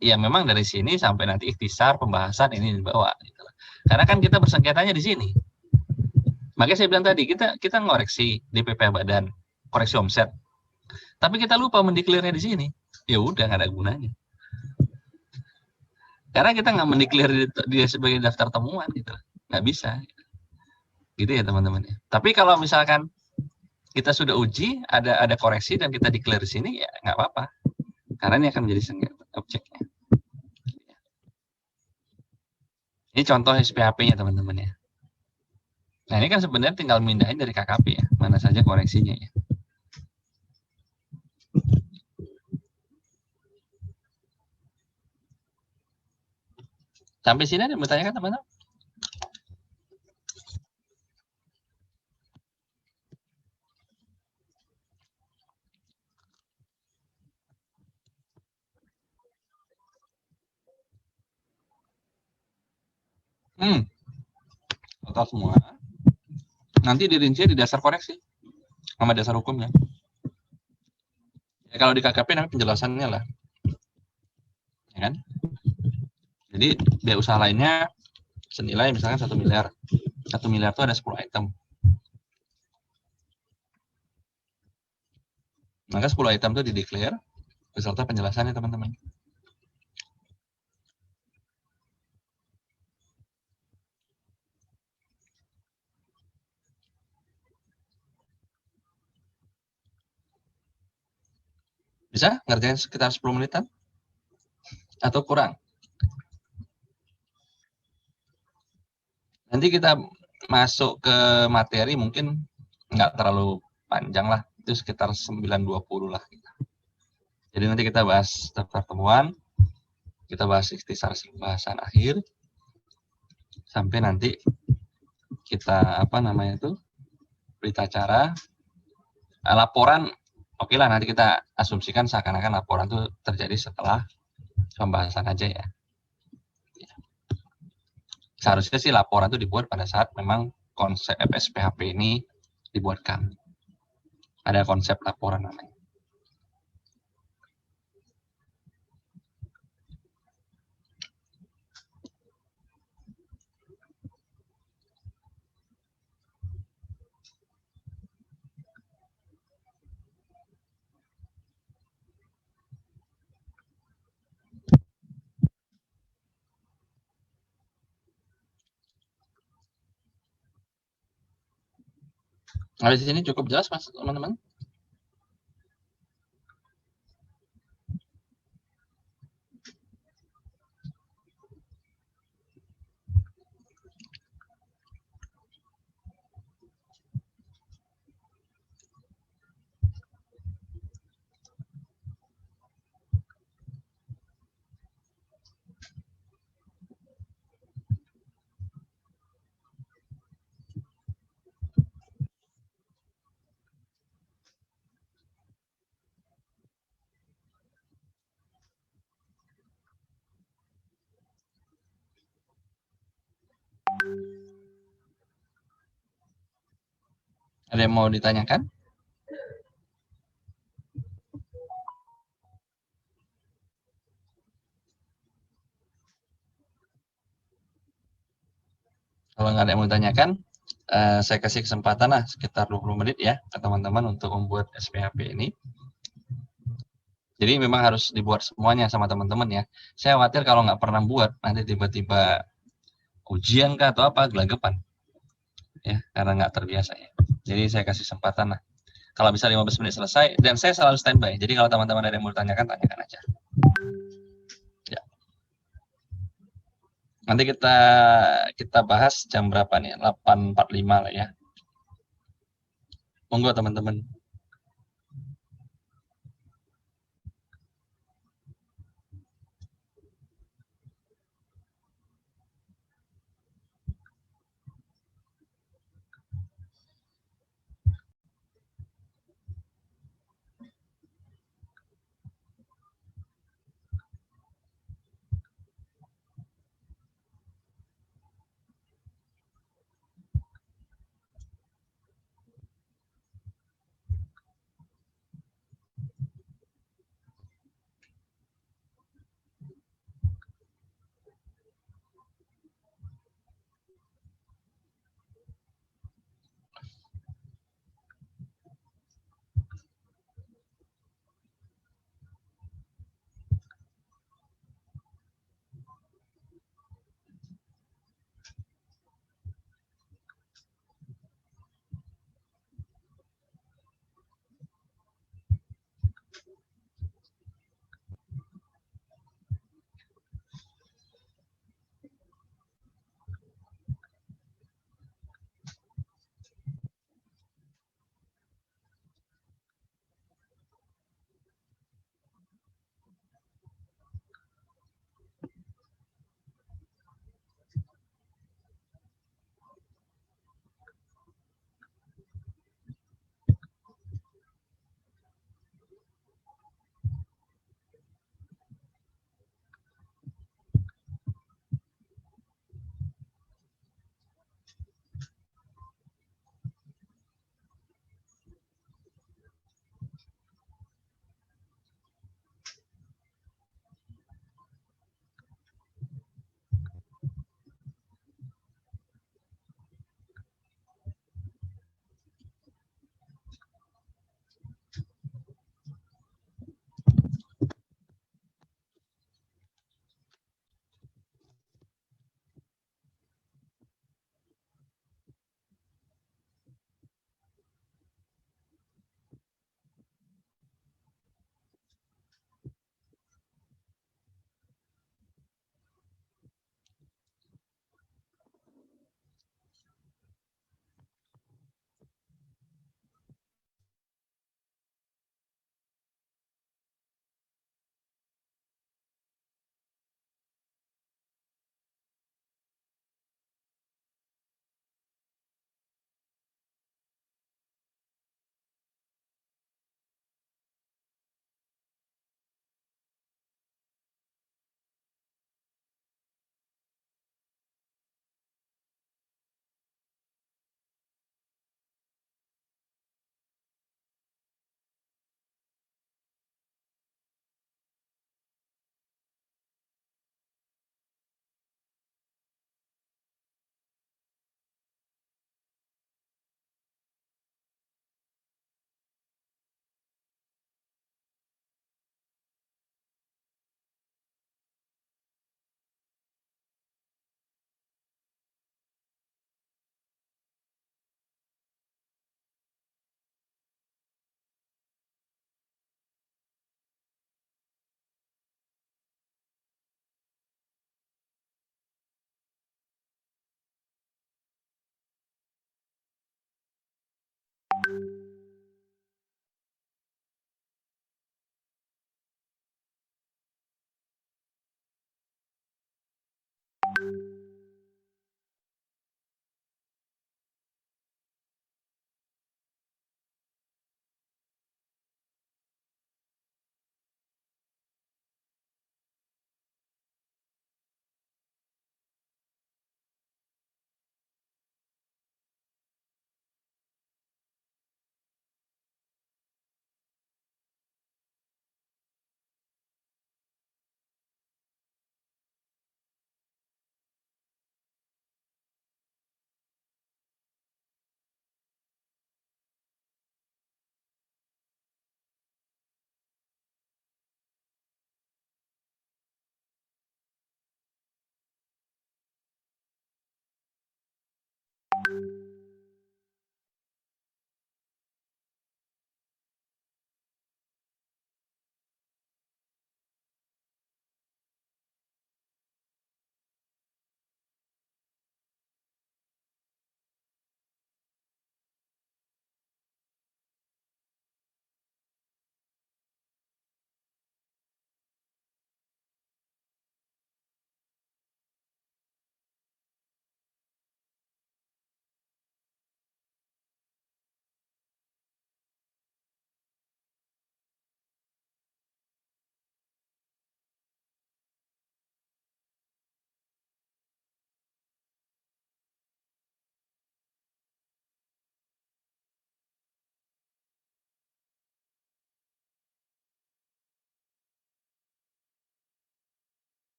ya memang dari sini sampai nanti ikhtisar pembahasan ini dibawa gitu. Karena kan kita bersengketanya di sini. Makanya saya bilang tadi kita ngoreksi DPP badan, koreksi omset. Tapi kita lupa mendeklarnya di sini. Ya udah nggak ada gunanya. Karena kita nggak mendeklar dia sebagai daftar temuan gitu. Nggak bisa. Gitu ya teman-teman. Tapi kalau misalkan kita sudah uji, ada koreksi dan kita declare di sini, ya nggak apa-apa. Karena ini akan menjadi sengketa objeknya. Ini contoh SPHP-nya teman-teman ya. Nah ini kan sebenarnya tinggal mindahin dari KKP ya, mana saja koreksinya ya. Sampai sini ada yang bertanyakan teman-teman? Total semua. Nanti dirinci di dasar koreksi sama dasar hukumnya. Ya, kalau di KKP nanti penjelasannya lah, ya kan? Jadi biaya usaha lainnya senilai misalkan 1 miliar. 1 miliar itu ada 10 item. Maka 10 item itu dideklar beserta penjelasannya teman-teman. Bisa ngerjain sekitar 10 menitan? Atau kurang? Nanti kita masuk ke materi mungkin nggak terlalu panjang lah. Itu sekitar 9.20 lah. Jadi nanti kita bahas daftar temuan, kita bahas ikhtisar pembahasan akhir, sampai nanti kita berita acara, laporan. Oke lah, nanti kita asumsikan seakan-akan laporan itu terjadi setelah pembahasan aja ya. Seharusnya sih laporan itu dibuat pada saat memang konsep SPHP ini dibuatkan. Ada konsep laporan namanya. Habis ini cukup jelas mas teman-teman? Ada yang mau ditanyakan? Kalau nggak ada yang mau ditanyakan, saya kasih kesempatan lah sekitar 20 menit ya ke teman-teman untuk membuat SPHP ini. Jadi memang harus dibuat semuanya sama teman-teman ya. Saya khawatir kalau nggak pernah buat, nanti tiba-tiba ujian kah atau apa, gelagapan. Ya, karena nggak terbiasa ya. Jadi saya kasih kesempatan lah. Kalau bisa 15 menit selesai, dan saya selalu standby. Jadi kalau teman-teman ada yang mau ditanyakan, tanyakan aja. Ya. Nanti kita bahas jam berapa nih? 8.45 lah ya. Monggo teman-teman.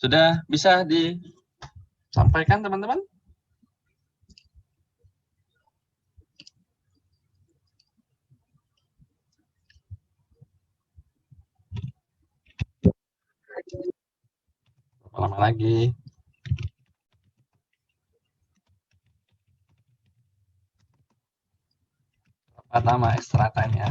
Sudah bisa disampaikan teman-teman? Berapa lama lagi? Berapa lama extra time ya?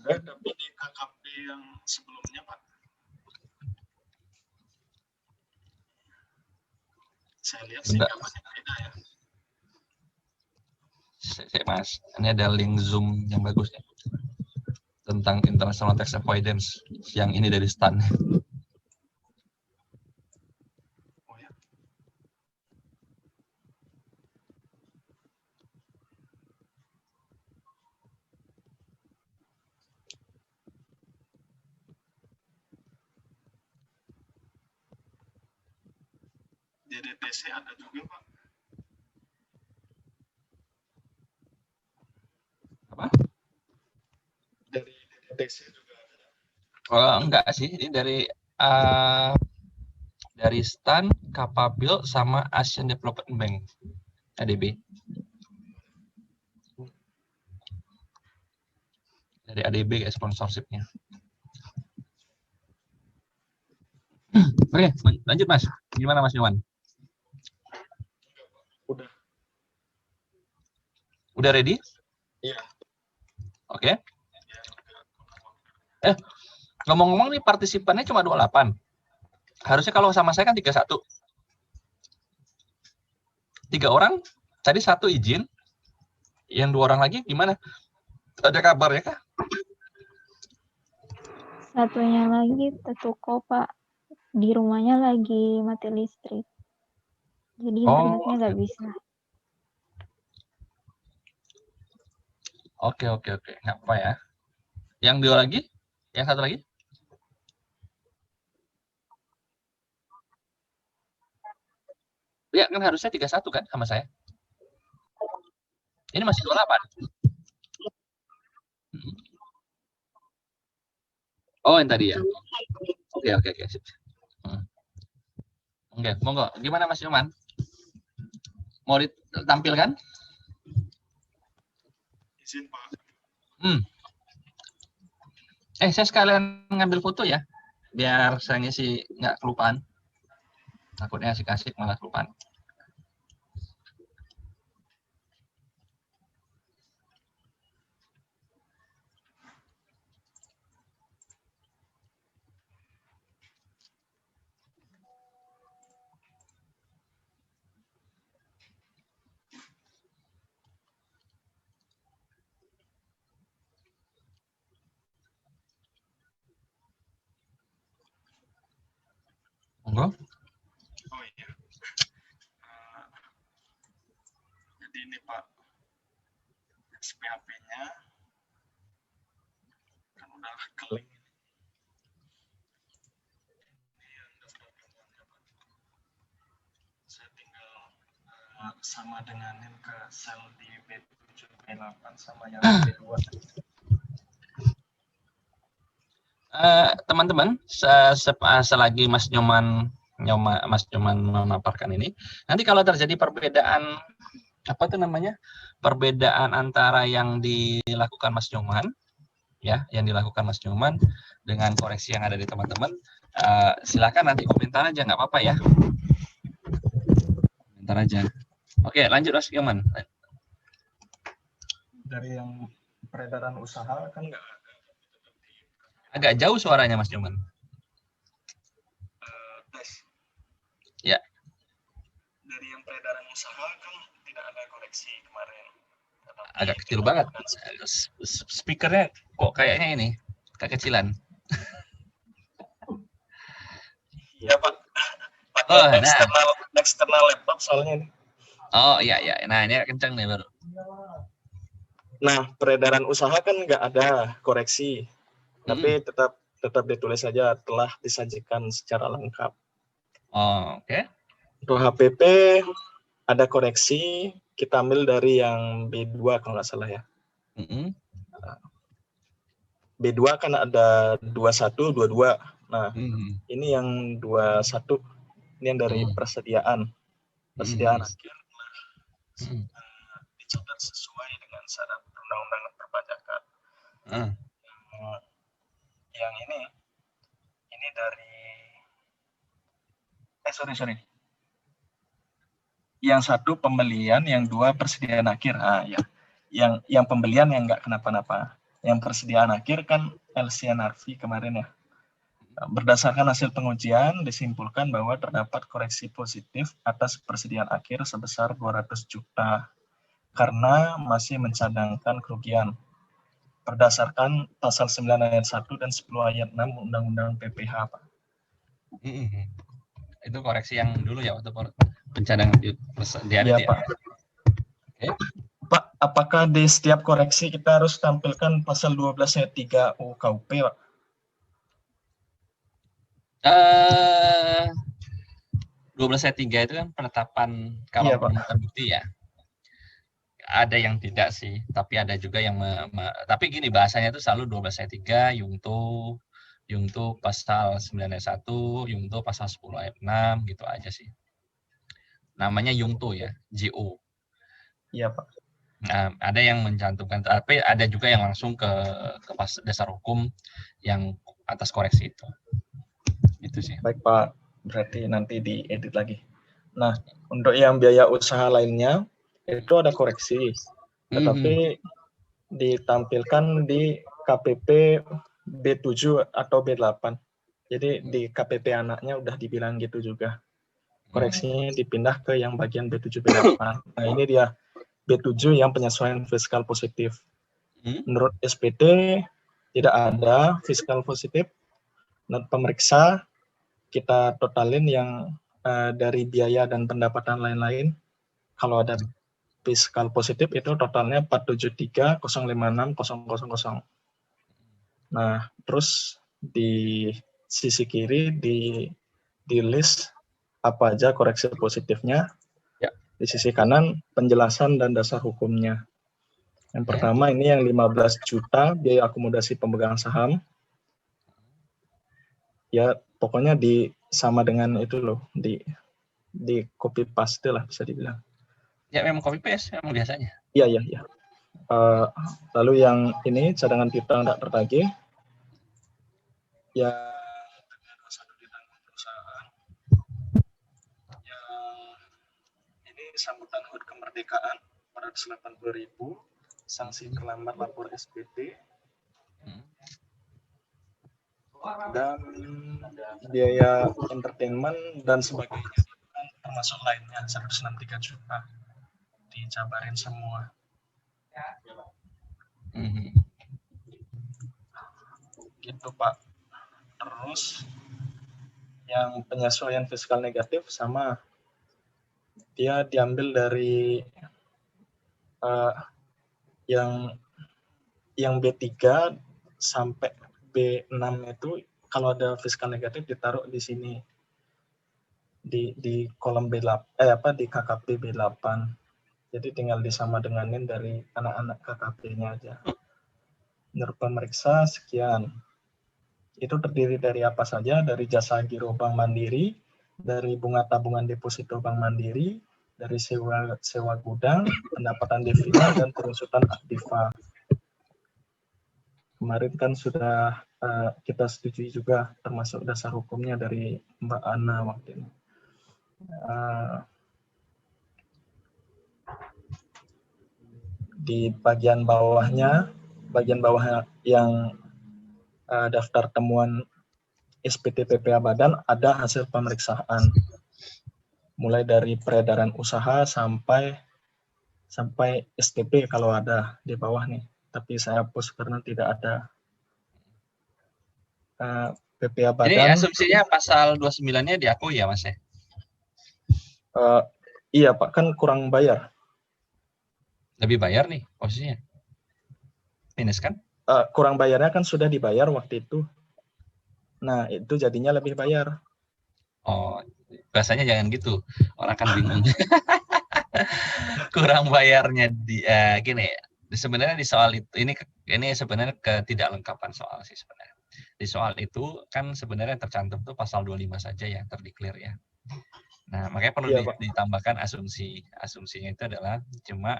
ada, tapi di KKP yang sebelumnya Pak. Saya lihat singkatannya beda ya. Mas, ini ada link Zoom yang bagus ya tentang international tax avoidance. Yang ini dari Stan. Oh ya. DDTC ada juga Pak. Apa? Dari DDTC juga ada. Oh, enggak sih, ini dari Stan, Kapabil, sama Asian Development Bank, ADB. Dari ADB kayak sponsorshipnya. Oke, lanjut Mas. Gimana Mas Nyoman? Udah. Udah ready? Iya. Oke. Ngomong-ngomong nih partisipannya cuma 28. Harusnya kalau sama saya kan 31. 3 orang, tadi 1 izin. Yang 2 orang lagi gimana? Ada kabarnya kah? Satunya lagi tetuko Pak, di rumahnya lagi mati listrik, jadi internetnya nggak bisa. Oke, nggak apa ya. Yang 2 lagi? Yang 1 lagi? Ya kan harusnya 31 kan sama saya. Ini masih 28. Oh, yang tadi ya. Oke. Sip. Oke, monggo. Gimana Mas Nyoman? Mau ditampilkan? Izin Pak. Saya sekalian ngambil foto ya. Biar saya ngisi nggak kelupaan. Takutnya asik-asik malah kelupaan. Monggo. Oh iya. Jadi ini Pak, SPHP-nya kan udah keling. Ini yang daftar-daftarnya Pak. Saya tinggal sama denganin ke sel di B7, B8 sama yang B2. Teman-teman, selagi Mas Nyoman memaparkan ini, nanti kalau terjadi perbedaan perbedaan antara yang dilakukan Mas Nyoman, ya, yang dilakukan Mas Nyoman dengan koreksi yang ada di teman-teman, silakan nanti komentar aja, nggak apa-apa ya. Komentar aja. Oke, lanjut Mas Nyoman. Dari yang peredaran usaha kan nggak ada. Agak jauh suaranya Mas Nyoman. Tes. Ya. Dari yang peredaran usaha kan tidak ada koreksi kemarin. Agak kecil banget. Speakernya kok kayaknya ini kekecilan. Iya Pak. Pakai eksternal laptop soalnya ini. Oh iya. Nah ini kencang nih baru. Nah peredaran usaha kan nggak ada koreksi. Tapi tetap ditulis saja telah disajikan secara lengkap. Oh, oke. Untuk HPP ada koreksi, kita ambil dari yang B2 kalau nggak salah ya. B2 kan ada 21, 22. Nah, ini yang 21, ini yang dari persediaan akhir dicatat sesuai dengan syarat undang-undang perpajakan. Yang ini dari sorry. Yang 1 pembelian, yang 2 persediaan akhir. Ya. Yang pembelian yang nggak kenapa-napa. yang persediaan akhir kan LCNRV kemarin ya. Berdasarkan hasil pengujian, disimpulkan bahwa terdapat koreksi positif atas persediaan akhir sebesar 200 juta karena masih mencadangkan kerugian. Berdasarkan pasal 9 ayat 1 dan 10 ayat 6 Undang-Undang PPH, Pak. Itu koreksi yang dulu ya, waktu pencadangan di persediaan Iya, itu ya? Pak. Oke. Pak, apakah di setiap koreksi kita harus tampilkan pasal 12 ayat 3 UKUP, Pak? 12 ayat 3 itu kan penetapan kalau Iya, Pak. belum terbukti ya. Ada yang tidak sih, tapi ada juga yang tapi gini, bahasanya itu selalu 12 ayat 3 Yungto pasal 9 ayat 1, Yungto pasal 10 ayat 6 gitu aja sih. Namanya Yungto ya, JO. Iya, Pak. Nah, ada yang mencantumkan, tapi ada juga yang langsung ke dasar hukum yang atas koreksi itu. Itu sih. Baik, Pak. Berarti nanti diedit lagi. Nah, untuk yang biaya usaha lainnya, itu ada koreksi. Tetapi ditampilkan di KPP B7 atau B8. Jadi di KPP anaknya udah dibilang gitu juga. Koreksinya dipindah ke yang bagian B7, B8. Nah, ini dia B7 yang penyesuaian fiskal positif. Menurut SPT tidak ada fiskal positif. Menurut pemeriksa kita totalin yang dari biaya dan pendapatan lain-lain. Kalau ada fiskal positif itu totalnya 473.056.000. Nah, terus di sisi kiri di list apa aja koreksi positifnya. Ya. Di sisi kanan penjelasan dan dasar hukumnya. Yang pertama ini yang 15 juta biaya akomodasi pemegang saham. Ya, pokoknya sama dengan itu loh, di copy paste lah bisa dibilang. Ya, memang copy paste memang biasanya. Iya. Lalu yang ini cadangan piutang tidak tertagih. Ya, satu ditanggung perusahaan. Yang ini sambutan HUT kemerdekaan 480.000, sanksi terlambat lapor SPT. Dan biaya entertainment dan sebagainya termasuk lainnya 163 juta dijabarin semua. Gitu, Pak. Terus yang penyesuaian fiskal negatif sama dia diambil dari yang B3 sampai B6 itu kalau ada fiskal negatif ditaruh di sini di kolom B8 di KKP B8. Jadi tinggal disama denganin dari anak-anak KKP-nya aja. Menurut pemeriksa sekian. Itu terdiri dari apa saja? Dari jasa giro Bank Mandiri, dari bunga tabungan deposito Bank Mandiri, dari sewa gudang, pendapatan devisa, dan perusutan aktiva. Kemarin kan sudah kita setujui juga termasuk dasar hukumnya dari Mbak Ana waktu ini. Di bagian bawah yang daftar temuan SPT PPA Badan ada hasil pemeriksaan. Mulai dari peredaran usaha sampai STP kalau ada di bawah nih. Tapi saya hapus karena tidak ada. PPA Badan. Ini asumsinya pasal 29-nya diakui ya, Mas? Iya, Pak. Kan kurang bayar. Lebih bayar nih posisinya. Minus kan? Kurang bayarnya kan sudah dibayar waktu itu. Nah, itu jadinya lebih bayar. Oh, bahasanya jangan gitu. Orang kan bingung. Kurang bayarnya gini. Sebenarnya di soal itu ini sebenarnya ketidaklengkapan soal sih sebenarnya. Di soal itu kan sebenarnya tercantum tuh pasal 25 saja yang terdeklar ya. Nah, makanya perlu ditambahkan asumsinya itu adalah cuma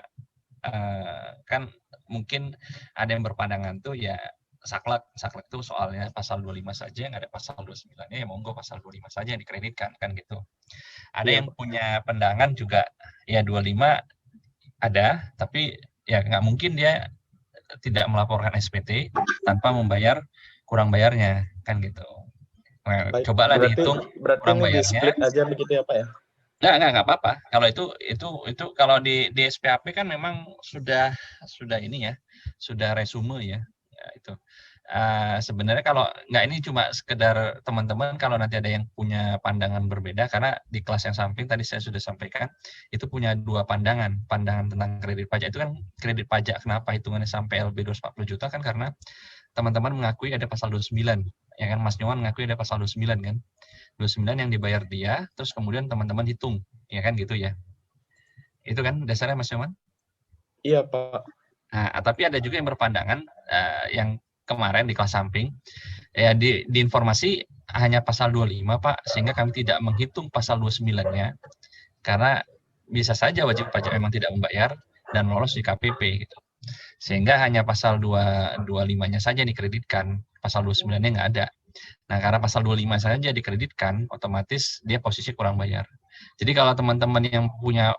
kan mungkin ada yang berpandangan tuh ya saklek tuh soalnya pasal 25 saja, nggak ada pasal 29-nya, ya monggo pasal 25 saja yang dikreditkan kan gitu. Ada yang punya pandangan juga ya 25 ada, tapi ya nggak mungkin dia tidak melaporkan SPT tanpa membayar kurang bayarnya, kan gitu. Nah, Baik, cobalah dihitung berarti kurang ini di bayarnya. split aja begitu ya Pak ya? Nggak apa-apa. Kalau itu kalau di SPAP kan memang sudah ini ya, sudah resume ya, ya itu. Sebenarnya kalau nggak, ini cuma sekedar teman-teman kalau nanti ada yang punya pandangan berbeda, karena di kelas yang samping tadi saya sudah sampaikan itu punya dua pandangan tentang kredit pajak. Itu kan kredit pajak kenapa hitungannya sampai LB 240 juta kan karena teman-teman mengakui ada pasal 29, ya kan, Mas Nyoman mengakui ada pasal 29 kan, 29 yang dibayar dia, terus kemudian teman-teman hitung, ya kan gitu ya. Itu kan dasarnya Mas Nyoman? Iya Pak. Nah, tapi ada juga yang berpandangan yang kemarin di kelas samping, ya di informasi hanya pasal 25 Pak, sehingga kami tidak menghitung pasal 29-nya, karena bisa saja wajib pajak memang tidak membayar dan lolos di KPP gitu. Sehingga hanya pasal 225-nya saja dikreditkan, pasal 29-nya nggak ada. Nah, karena pasal 25 saja dikreditkan, otomatis dia posisi kurang bayar. Jadi kalau teman-teman yang punya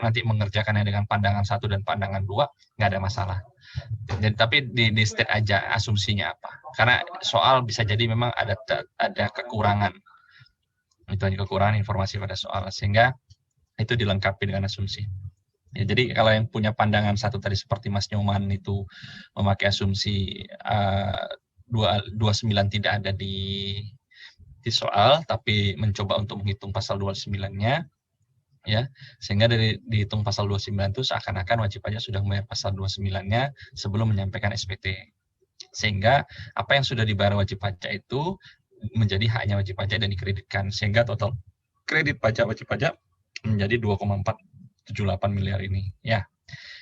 nanti mengerjakannya dengan pandangan 1 dan pandangan 2, nggak ada masalah. Jadi, tapi di state aja asumsinya apa. Karena soal bisa jadi memang ada kekurangan. Itu hanya kekurangan informasi pada soal, sehingga itu dilengkapi dengan asumsi. Ya, jadi kalau yang punya pandangan 1 tadi seperti Mas Nyoman itu memakai asumsi 29 tidak ada di soal, tapi mencoba untuk menghitung pasal 29-nya, ya, sehingga dari dihitung pasal 29 itu seakan-akan wajib pajak sudah membayar pasal 29-nya sebelum menyampaikan SPT. Sehingga apa yang sudah dibayar wajib pajak itu menjadi haknya wajib pajak dan dikreditkan, sehingga total kredit pajak wajib pajak menjadi 2,478 miliar ini, ya.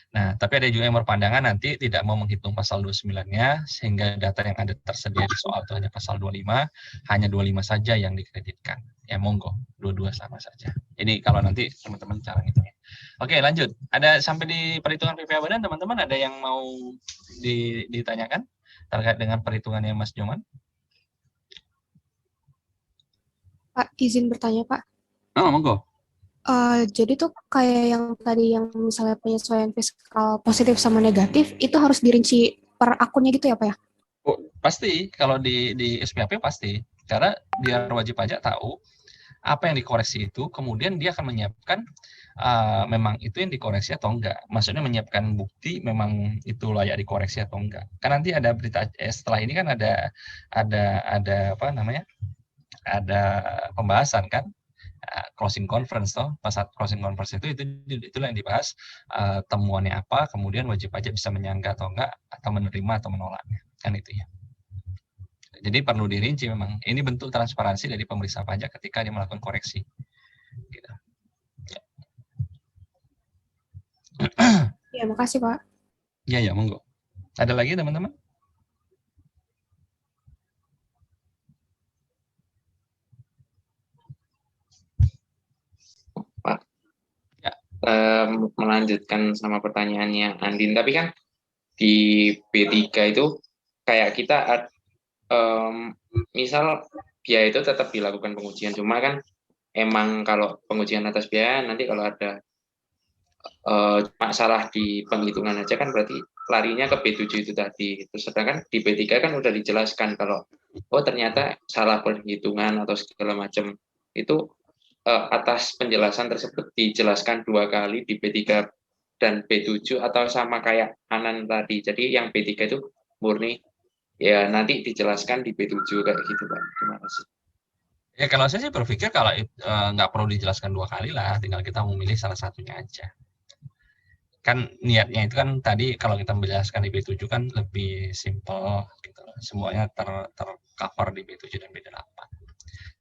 Nah, tapi ada juga yang berpandangan nanti tidak mau menghitung pasal 29-nya, sehingga data yang ada tersedia di soal itu hanya pasal 25, hanya 25 saja yang dikreditkan. Ya monggo, dua-dua sama saja. Ini kalau nanti teman-teman cara ngitungnya. Oke, lanjut. Ada sampai di perhitungan PPh Badan, teman-teman ada yang mau ditanyakan terkait dengan perhitungannya Mas Nyoman? Pak, izin bertanya, Pak. Oh, monggo. Jadi tuh kayak yang tadi yang misalnya penyesuaian fiskal positif sama negatif itu harus dirinci per akunnya gitu ya Pak ya? Oh, pasti kalau di SPAP pasti, karena biar wajib pajak tahu apa yang dikoreksi itu, kemudian dia akan menyiapkan memang itu yang dikoreksi atau enggak. Maksudnya menyiapkan bukti memang itu layak dikoreksi atau enggak. Kan nanti ada berita setelah ini kan ada apa namanya? Ada pembahasan kan, closing conference toh. Pas saat closing conference itulah yang dibahas temuannya apa, kemudian wajib pajak bisa menyangka atau enggak, atau menerima atau menolaknya, kan itu ya. Jadi perlu dirinci memang. Ini bentuk transparansi dari pemeriksa pajak ketika dia melakukan koreksi. Gitu. Ya, makasih Pak. Ya, monggo. Ada lagi teman-teman? Pak, Ya. Melanjutkan sama pertanyaannya Andin, tapi kan di B3 itu kayak kita misal biaya itu tetap dilakukan pengujian, cuma kan emang kalau pengujian atas biaya nanti kalau ada masalah di penghitungan aja kan berarti larinya ke B7 itu tadi. Terus sedangkan di B3 kan udah dijelaskan kalau oh ternyata salah perhitungan atau segala macam itu atas penjelasan tersebut dijelaskan 2 kali di B3 dan B7 atau sama kayak Anan tadi. Jadi yang B3 itu murni ya nanti dijelaskan di B7 kayak gitu Pak. Terima kasih. Ya kalau saya sih berpikir kalau nggak perlu dijelaskan 2 kali lah, tinggal kita memilih salah satunya aja. Kan niatnya itu kan tadi kalau kita menjelaskan di B7 kan lebih simple gitu. Semuanya tercover di B7 dan B8.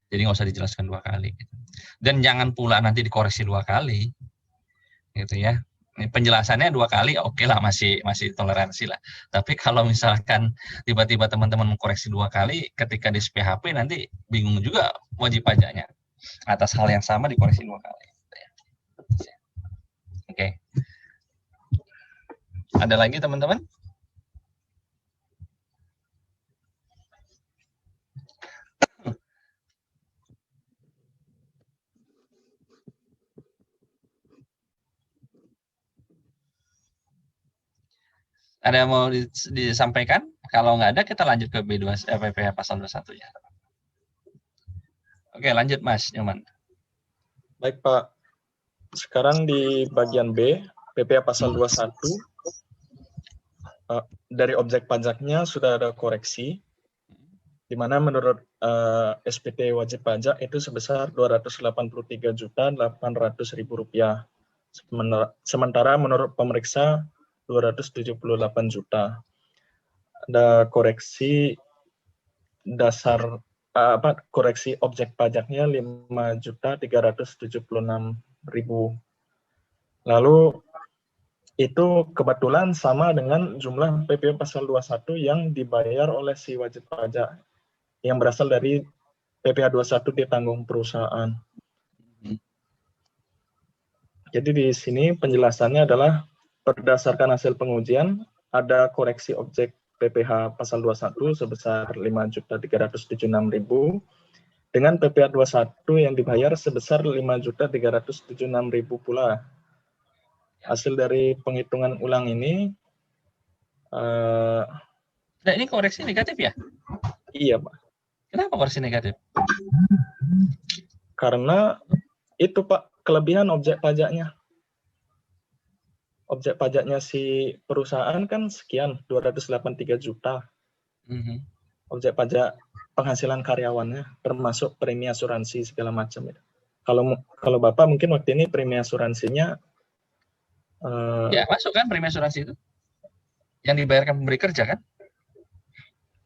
Jadi nggak usah dijelaskan 2 kali gitu. Dan jangan pula nanti dikoreksi 2 kali gitu ya. Penjelasannya 2 kali oke lah, masih toleransi lah. Tapi kalau misalkan tiba-tiba teman-teman mengkoreksi 2 kali ketika di SPHP, nanti bingung juga wajib pajaknya atas hal yang sama dikoreksi 2 kali. Oke. Ada lagi teman-teman? Ada yang mau disampaikan? Kalau nggak ada, kita lanjut ke PPh pasal 21 ya. Oke, lanjut Mas Nyoman. Baik Pak. Sekarang di bagian B, PPh pasal 21, dari objek pajaknya sudah ada koreksi, di mana menurut SPT wajib pajak itu sebesar Rp283.800.000. Sementara menurut pemeriksa 278 juta. Ada koreksi dasar koreksi objek pajaknya 5.376.000. Lalu itu kebetulan sama dengan jumlah PPh pasal 21 yang dibayar oleh si wajib pajak yang berasal dari PPh 21 ditanggung perusahaan. Jadi di sini penjelasannya adalah berdasarkan hasil pengujian ada koreksi objek PPh pasal 21 sebesar 5.376.000 dengan PPh 21 yang dibayar sebesar 5.376.000 pula. Hasil dari penghitungan ulang ini Nah, ini koreksi negatif ya? Iya, Pak. Kenapa koreksi negatif? Karena itu, Pak, kelebihan objek pajaknya. Objek pajaknya si perusahaan kan sekian, 283 juta. Objek pajak penghasilan karyawannya, termasuk premi asuransi segala macam. Kalau Bapak mungkin waktu ini premi asuransinya ya, masuk kan premi asuransi itu? Yang dibayarkan pemberi kerja kan?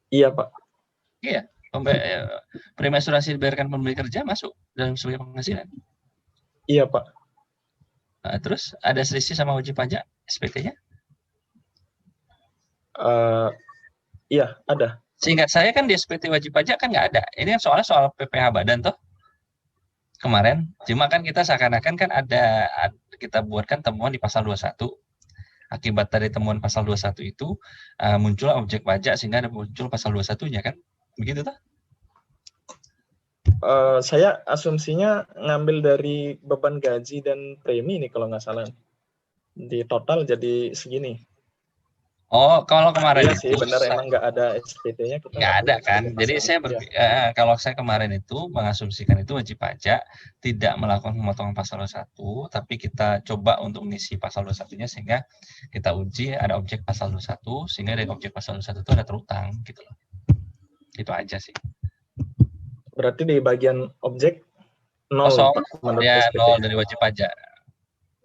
Iya, Pak. Iya, premi asuransi dibayarkan pemberi kerja masuk dalam sebagai penghasilan. Iya, Pak. Nah, terus ada selisih sama wajib pajak SPT-nya? Iya, ada. Seingat saya kan di SPT wajib pajak kan nggak ada. Ini soalnya soal PPh badan toh kemarin. Cuma kan kita seakan-akan kan ada kita buatkan temuan di pasal 21. Akibat dari temuan pasal 21 itu muncul objek pajak sehingga ada muncul pasal 21-nya kan? Begitu toh? Saya asumsinya ngambil dari beban gaji dan premi nih kalau nggak salah. Di total jadi segini. Oh, kalau kemarin iya itu sih, benar emang nggak ada SPT-nya. Nggak ada kan. Jadi saya kalau saya kemarin itu mengasumsikan itu wajib pajak tidak melakukan pemotongan pasal 21, tapi kita coba untuk mengisi pasal 21-nya sehingga kita uji ada objek pasal 21 sehingga dari objek pasal 21 itu ada terutang gitu loh. Itu aja sih. Berarti di bagian objek 0, Pak, ya, 0 dari wajib pajak.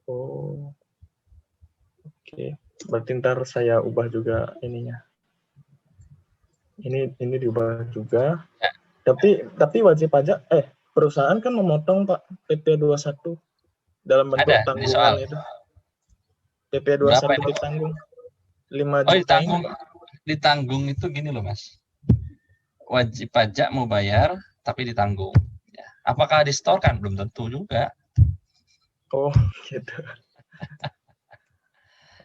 Oh, oke. Berarti ntar saya ubah juga ininya. Ini diubah juga. Ya. Tapi wajib pajak, perusahaan kan memotong Pak PPh 21 dalam bentuk ada, tanggungan itu. PPh 21 ditanggung 5 juta. Oh, ditanggung itu gini loh Mas. Wajib pajak mau bayar tapi ditanggung. Ya. Apakah distorkan? Belum tentu juga. Oh, gitu.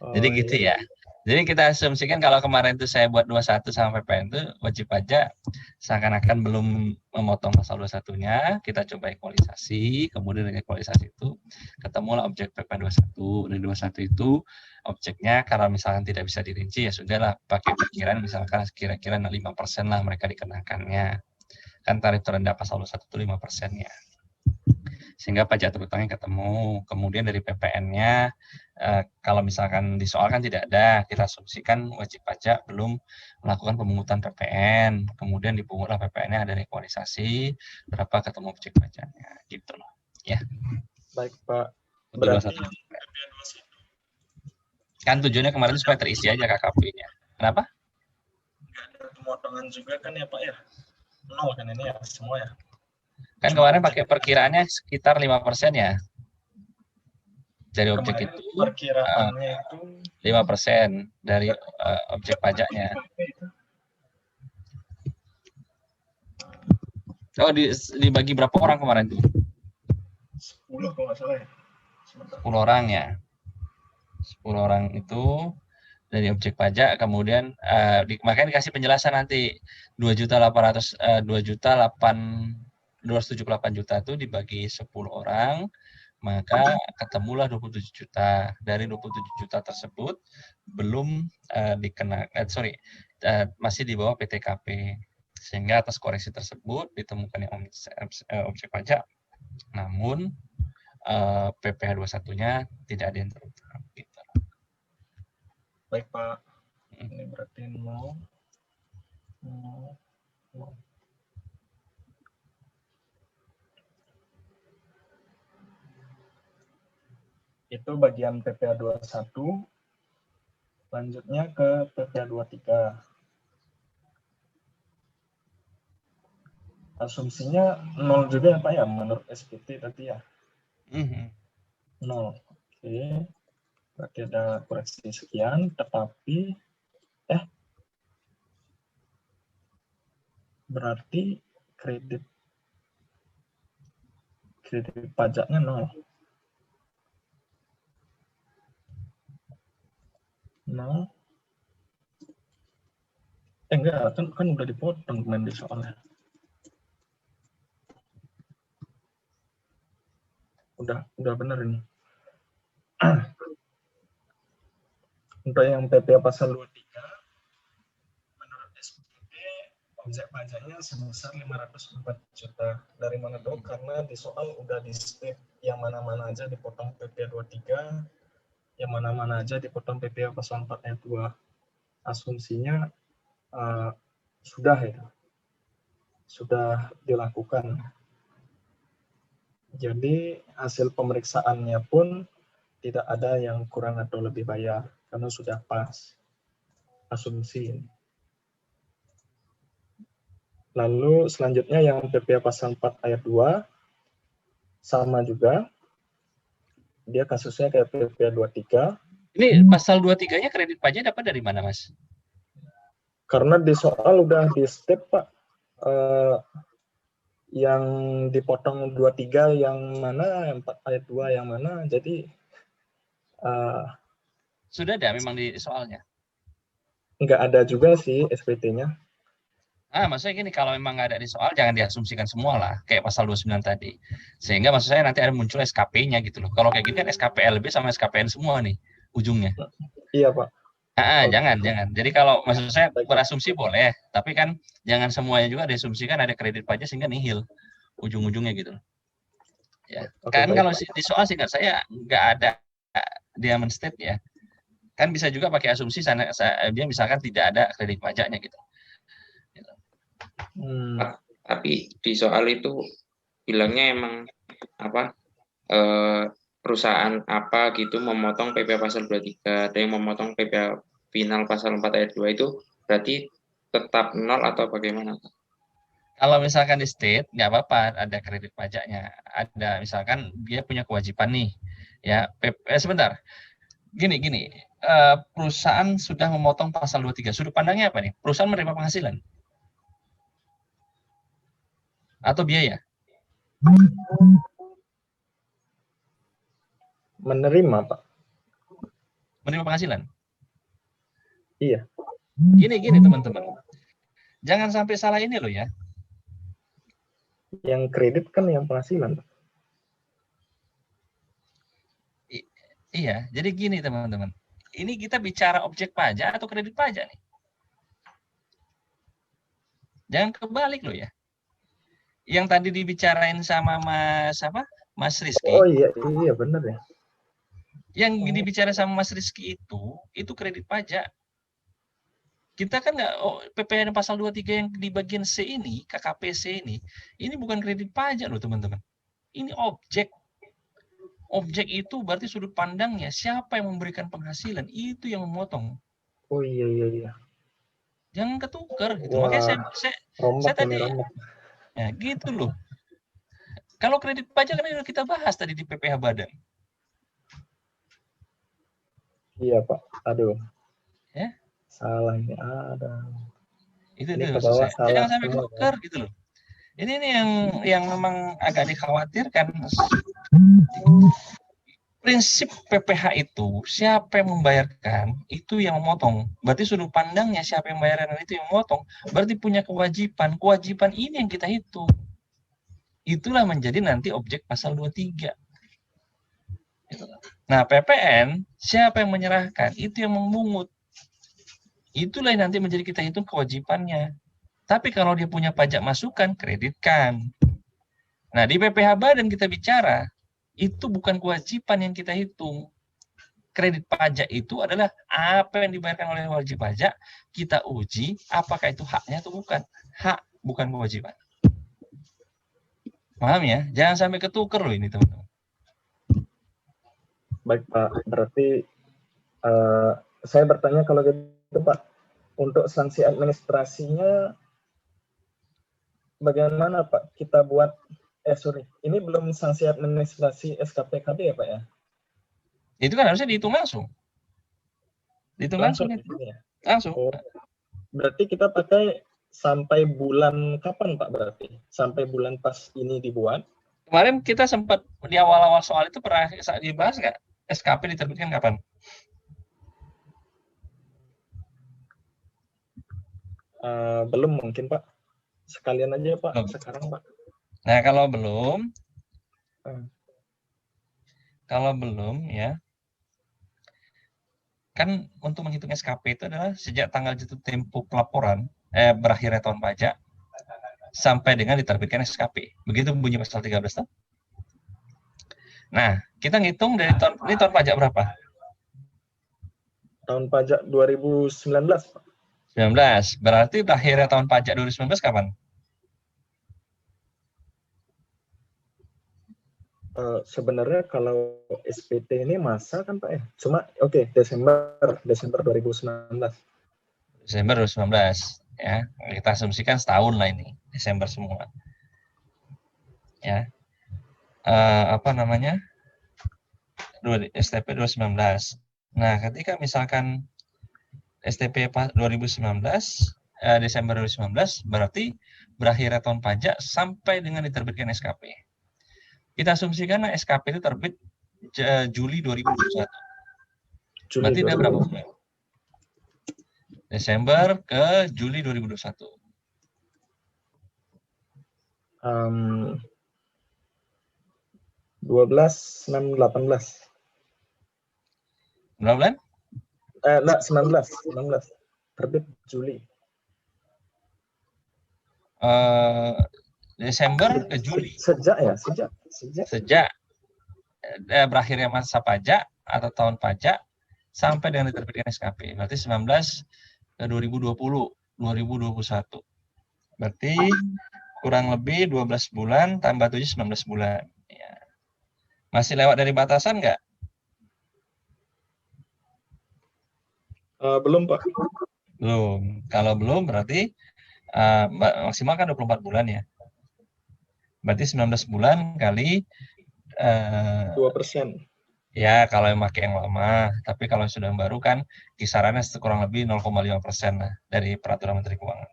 Jadi gitu ya. Jadi kita asumsikan kalau kemarin itu saya buat 21 sama PPN itu wajib pajak seakan-akan belum memotong pasal 21-nya, kita coba ekualisasi, kemudian dengan ekualisasi itu ketemulah objek PPN 21. Dari 21 itu objeknya kalau misalkan tidak bisa dirinci ya sudahlah pakai perkiraan misalkan kira-kira 5% lah mereka dikenakannya. Kan tarif terendah pasal 21 itu 5%-nya. Sehingga pajak terutangnya ketemu. Kemudian dari PPN-nya, kalau misalkan di soal kan tidak ada, kita asumsikan wajib pajak belum melakukan pemungutan PPN. Kemudian dipungutlah PPN-nya ada ekualisasi, berapa ketemu objek pajaknya. Gitu loh. Ya. Baik, Pak. Berarti kan tujuannya kemarin supaya terisi aja KKP-nya. Kenapa? Nggak ada pemotongan juga kan ya Pak ya? 0 kan ini ya semua ya? Kan kemarin pakai perkiraannya sekitar 5% ya. Dari objek kemarin itu perkiraannya itu 5% dari objek pajaknya. Oh, dibagi berapa orang kemarin tuh? 10 kalau nggak salah ya. 10 orang ya. 10 orang itu dari objek pajak, kemudian makanya dikasih penjelasan nanti 2.878 juta itu dibagi 10 orang, Maka ketemulah 27 juta. Dari 27 juta tersebut belum masih di bawah PTKP. Sehingga atas koreksi tersebut ditemukan yang objek pajak, namun PPh 21-nya tidak ada yang terungkap. Gitu. Baik Pak, ini berarti no. Itu bagian PPh 21. Lanjutnya ke PPh 23. Asumsinya 0 juga ya Pak ya, menurut SPT tadi ya? 0. Oke. Berarti ada koreksi sekian, tetapi berarti kredit pajaknya 0. Enggak, kan udah dipotong kemarin di soalnya. Udah benar ini. Untuk yang PPh pasal 23, menurut SPT, objek pajaknya sebesar 504 juta. Dari mana dong? Karena di soal udah di step yang mana-mana aja dipotong PPh 23, yang mana-mana aja dipotong PPh pasal 4 ayat 2. Asumsinya sudah itu. Sudah dilakukan. Jadi hasil pemeriksaannya pun tidak ada yang kurang atau lebih bayar karena sudah pas asumsi. Lalu selanjutnya yang PPh pasal 4 ayat 2 sama juga. Dia kasusnya kayak PPh 23. Ini pasal 23-nya kredit pajak dapat dari mana, Mas? Karena di soal udah di step Pak. Yang dipotong 23 yang mana, 4 ayat 2 yang mana, jadi sudah ada memang di soalnya? Nggak ada juga sih SPT-nya. Maksudnya gini, kalau memang nggak ada di soal, jangan diasumsikan semua lah, kayak pasal 29 tadi. Sehingga maksud saya nanti ada muncul SKP-nya gitu loh. Kalau kayak gini kan SKPLB sama SKPN semua nih, ujungnya. Iya Pak. Jangan. Jadi kalau maksud saya berasumsi boleh, tapi kan jangan semuanya juga diasumsikan ada kredit pajak sehingga nihil ujung-ujungnya gitu. Ya. Kan kalau di soal singkat saya nggak ada diamond state ya. Kan bisa juga pakai asumsi dia misalkan tidak ada kredit pajaknya gitu. Tapi di soal itu bilangnya emang perusahaan apa gitu memotong PPh pasal 23, ada yang memotong PPh final pasal 4 ayat 2 itu berarti tetap 0 atau bagaimana? Kalau misalkan di state nggak apa-apa ada kredit pajaknya. Ada misalkan dia punya kewajiban nih, ya sebentar. Gini, perusahaan sudah memotong pasal 23. Sudut pandangnya apa nih? Perusahaan menerima penghasilan atau biaya? Menerima Pak. Menerima penghasilan? Iya. Gini teman-teman. Jangan sampai salah ini loh ya. Yang kredit kan yang penghasilan. Iya, jadi gini teman-teman. Ini kita bicara objek pajak atau kredit pajak nih. Jangan kebalik loh ya. Yang tadi dibicarain sama Mas Rizky. Oh iya benar ya. Yang dibicarain sama Mas Rizky itu kredit pajak. Kita kan nggak, PPh pasal 23 yang di bagian C ini, KKP-C ini bukan kredit pajak loh teman-teman. Ini objek. Objek itu berarti sudut pandangnya siapa yang memberikan penghasilan, itu yang memotong. Oh iya. Jangan ketukar gitu. Makanya saya tadi ya gitu loh. Kalau kredit pajak kan udah kita bahas tadi di PPh Badan. Iya Pak. Aduh. Ya. Salah ini ada. Itu maksud saya. Jangan sampai ketukar gitu loh. Ini yang memang agak dikhawatirkan. Prinsip PPh itu siapa yang membayarkan itu yang memotong. Berarti sudut pandangnya siapa yang membayarkan itu yang memotong. Berarti punya kewajiban. Kewajiban ini yang kita hitung. Itulah menjadi nanti objek pasal 23. Gitu. Nah, PPN, siapa yang menyerahkan? Itu yang memungut. Itulah yang nanti menjadi kita hitung kewajibannya. Tapi kalau dia punya pajak masukan, kreditkan. Nah, di PPh Badan kita bicara, itu bukan kewajiban yang kita hitung. Kredit pajak itu adalah apa yang dibayarkan oleh wajib pajak, kita uji apakah itu haknya atau bukan. Hak, bukan kewajiban. Paham ya? Jangan sampai ketuker loh ini, teman-teman. Baik Pak, berarti saya bertanya kalau gitu Pak, untuk sanksi administrasinya bagaimana Pak? Kita buat, ini belum sanksi administrasi SKPKB ya Pak ya? Itu kan harusnya dihitung langsung. Dihitung langsung. Ya? Langsung. Oh, berarti kita pakai sampai bulan kapan Pak berarti? Sampai bulan pas ini dibuat? Kemarin kita sempat di awal-awal soal itu pernah dibahas nggak? SKP diterbitkan kapan? Belum mungkin Pak. Sekalian aja Pak, belum. Sekarang Pak. Nah, kalau belum ya, kan untuk menghitung SKP itu adalah sejak tanggal jatuh tempo pelaporan, berakhirnya tahun pajak, sampai dengan diterbitkan SKP. Begitu bunyi pasal 13 tuh. Nah, kita ngitung dari ini tahun pajak berapa? Tahun pajak 2019 Pak. 19. Berarti berakhirnya tahun pajak 2019 kapan? Sebenarnya kalau SPT ini masa kan Pak ya? Cuma oke, Desember 2019. Desember 2019 ya. Kita asumsikan setahun lah ini, Desember semua. Ya. Apa namanya? STP 2019. Nah, ketika misalkan STP 2019 Desember 2019 berarti berakhirnya tahun pajak sampai dengan diterbitkan SKP. Kita asumsikan SKP itu terbit Juli 2021. Berarti ada berapa bulan? Desember ke Juli 2021. 12, 6, 18. Berapa bulan? 19. Terbit Juli. Desember ke Juli. Sejak berakhirnya masa pajak atau tahun pajak sampai dengan diterbitkan SKP. Berarti 19 ke 2020, 2021. Berarti kurang lebih 12 bulan tambah 7, 19 bulan. Ya. Masih lewat dari batasan nggak? Belum Pak. Belum. Kalau belum berarti maksimal kan 24 bulan ya. Berarti 19 bulan kali 2%. Ya, kalau yang pakai yang lama, tapi kalau yang sudah baru kan kisarannya kurang lebih 0,5% lah dari peraturan Menteri Keuangan.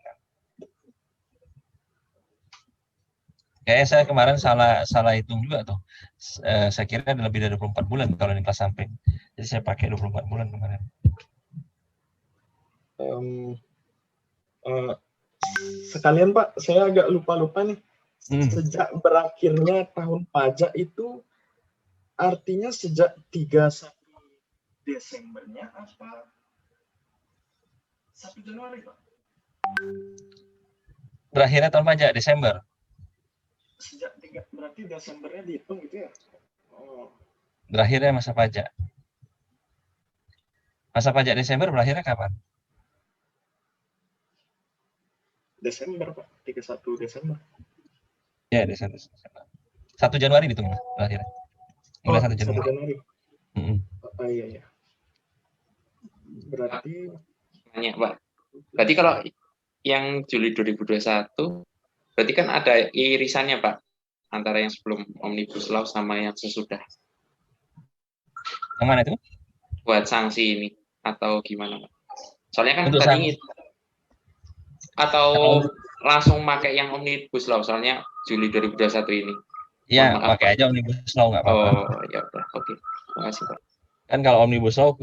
Kayak saya kemarin salah hitung juga tuh. Saya kira ada lebih dari 24 bulan kalau di kelas samping. Jadi saya pakai 24 bulan kemarin. Sekalian Pak, saya agak lupa nih. Sejak berakhirnya tahun pajak itu artinya sejak 31 Desembernya apa 1 Januari Pak? Berakhirnya tahun pajak Desember. Sejak 3, berarti Desembernya dihitung gitu ya? Berakhirnya masa pajak. Masa pajak Desember berakhirnya kapan? Desember Pak, 31 Desember. Ya, Desember. 1 Januari dihitung berakhirnya. Mulai 1 Januari. Iya. Berarti nanya Pak. Berarti kalau yang Juli 2021 berarti kan ada irisannya Pak antara yang sebelum Omnibus Law sama yang sesudah. Yang mana itu? Buat sanksi ini atau gimana Pak? Soalnya kan untuk tadi atau langsung pakai yang Omnibus Law soalnya Juli 2021 ini. Iya, pakai aja Omnibus Law nggak apa-apa. Oh, ya udah. Oke. Terima kasih Pak. Kan kalau Omnibus Law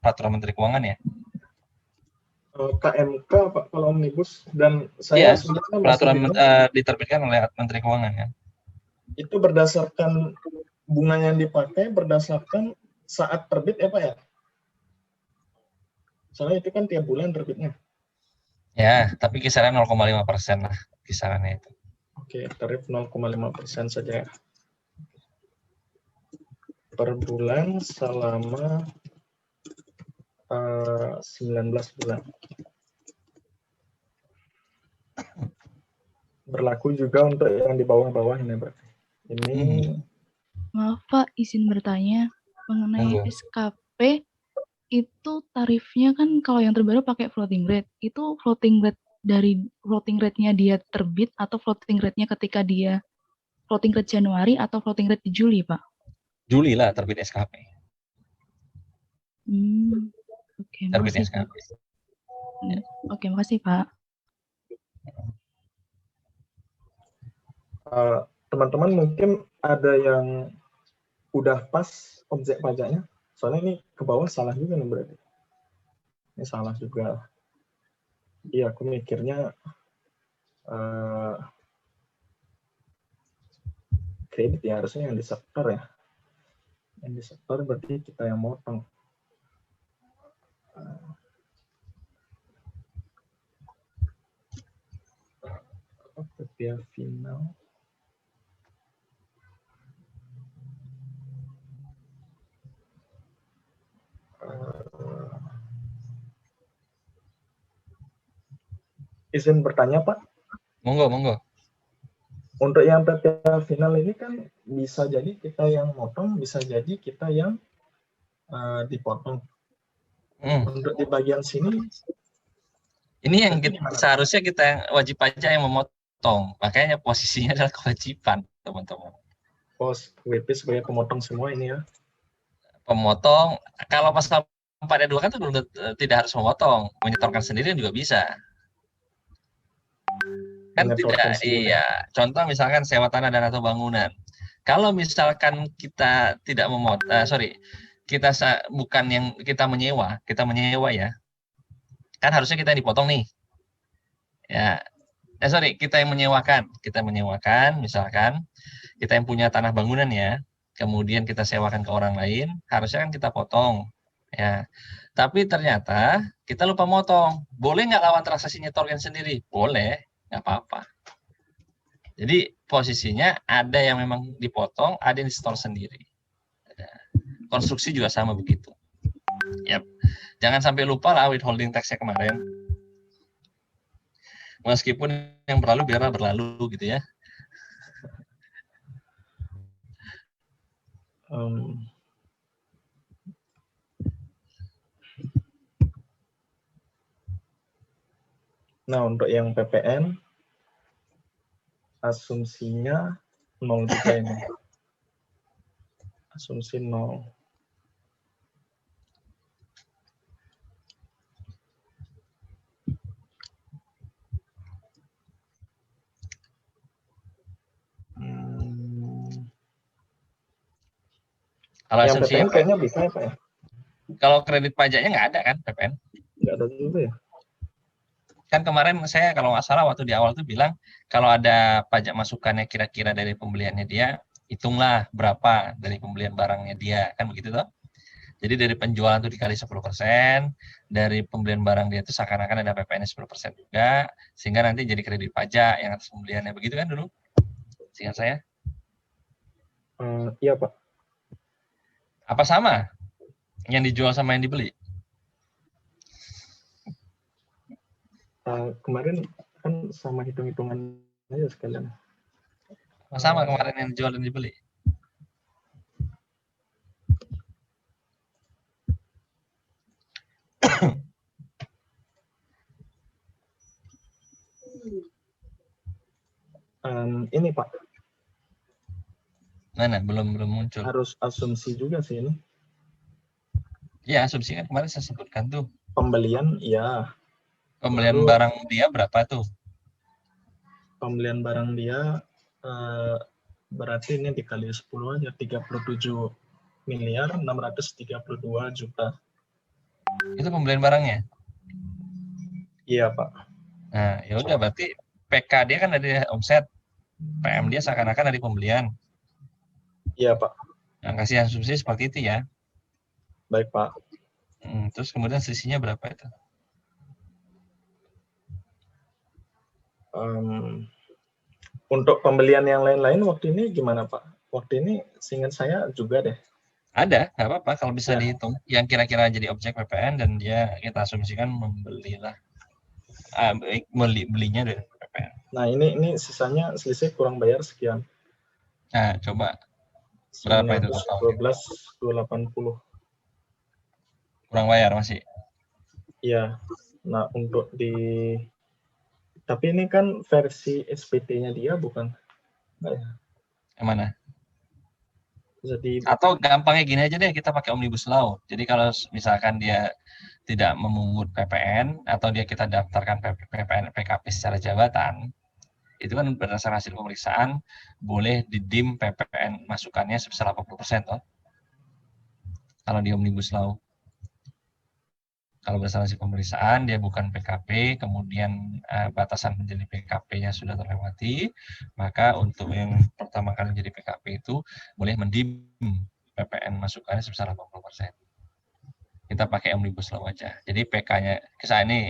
peraturan Menteri Keuangan ya. KMK Pak kalau Omnibus dan saya peraturan diterbitkan oleh Menteri Keuangan kan. Itu berdasarkan bunga yang dipakai berdasarkan saat terbit ya Pak ya? Soalnya itu kan tiap bulan terbitnya. Ya, tapi kisaran 0,5% lah kisarannya itu. Oke, tarif 0,5% saja. Per bulan selama 19 bulan. Berlaku juga untuk yang di bawah-bawah ini berarti. Ini Maaf Pak, izin bertanya mengenai Monggo. SKP itu tarifnya kan kalau yang terbaru pakai floating rate. Itu floating rate dari floating rate-nya dia terbit atau floating rate-nya ketika dia floating rate Januari atau floating rate di Juli, Pak? Juli lah terbit SKP. Oke, Terbit makasih SKP. Pak. Oke, makasih Pak. Teman-teman mungkin ada yang udah pas objek pajaknya. Soalnya ini ke bawah salah juga nih berarti. Ini salah juga. Iya, aku mikirnya kredit ya, harusnya yang disetor ya. Yang disetor berarti kita yang motong. Rupiah final. Izin bertanya Pak. Monggo, monggo. Untuk yang PPA final ini kan bisa jadi kita yang motong, bisa jadi kita yang dipotong. Untuk di bagian sini, ini yang seharusnya kita yang wajib pajak yang memotong. Makanya posisinya adalah kewajiban, teman-teman. Pos WP sebagai pemotong semua ini ya. Pemotong, kalau pasal 4 2 kan tidak harus memotong, menyetorkan sendiri juga bisa. Kan tidak, iya. Contoh misalkan sewa tanah dan atau bangunan. Kalau misalkan kita tidak memotong, kita bukan yang kita menyewa ya. Kan harusnya kita dipotong nih. Ya. Kita yang menyewakan. Misalkan kita yang punya tanah bangunan ya. Kemudian kita sewakan ke orang lain, harusnya kan kita potong. Ya. Tapi ternyata kita lupa motong. Boleh nggak lawan transaksi nyetorkan sendiri? Boleh, nggak apa-apa. Jadi posisinya ada yang memang dipotong, ada yang disetor sendiri. Konstruksi juga sama begitu. Yap. Jangan sampai lupa lah withholding tax-nya kemarin. Meskipun yang berlalu biarlah berlalu gitu ya. Nah, untuk yang PPN, asumsinya 0 juga ini. Asumsi 0. Kalau yang asumsi PPN kayaknya bisa ya Pak ya? Kalau kredit pajaknya nggak ada kan PPN? Nggak ada juga ya? Kan kemarin saya kalau nggak salah waktu di awal tuh bilang kalau ada pajak masukannya kira-kira dari pembeliannya dia, hitunglah berapa dari pembelian barangnya dia, kan begitu toh? Jadi dari penjualan itu dikali 10%, dari pembelian barang dia itu seakan-akan ada PPN 10% juga, sehingga nanti jadi kredit pajak yang atas pembeliannya, begitu kan dulu? Seingat saya. Iya Pak. Apa sama? Yang dijual sama yang dibeli? Kemarin kan sama hitung-hitungan aja sekalian. Sama kemarin yang dijual dan dibeli? Ini Pak. Mana? Belum muncul. Harus asumsi juga sih ini. Ya, asumsi kan kemarin saya sebutkan tuh. Pembelian, ya. Pembelian barang dia berapa tuh? Pembelian barang dia berarti ini dikali 10 aja, 37 miliar 632 juta. Itu pembelian barangnya? Iya Pak. Nah, ya udah berarti PK dia kan dari omset, PM dia seakan-akan dari pembelian. Iya Pak. Nah, kasih asumsi seperti itu ya. Baik, Pak. Terus kemudian selisihnya berapa itu? Untuk pembelian yang lain-lain waktu ini gimana, Pak? Waktu ini seingat saya juga deh. Ada, nggak apa-apa kalau bisa Ya. dihitung. Yang kira-kira jadi objek PPN dan dia kita asumsikan membelilah, belinya dari PPN. Nah, ini sisanya selisih kurang bayar sekian. Nah, coba berapa itu total? 12.280. Kurang bayar masih? Iya. Nah, tapi ini kan versi SPT-nya dia bukan? Enggak ya? Yang mana? Jadi Atau gampangnya gini aja deh, kita pakai Omnibus Law. Jadi kalau misalkan dia tidak memungut PPN atau kita daftarkan PPN PKP secara jabatan, itu kan berdasarkan hasil pemeriksaan boleh didim PPN masukannya sebesar 80% toh. Kalau di Omnibus Law. Kalau berdasarkan hasil pemeriksaan dia bukan PKP, kemudian batasan menjadi PKP-nya sudah terlewati, maka untuk yang pertama kali menjadi PKP itu boleh mendim PPN masukannya sebesar 80%. Kita pakai Omnibus Law aja. Jadi PK-nya,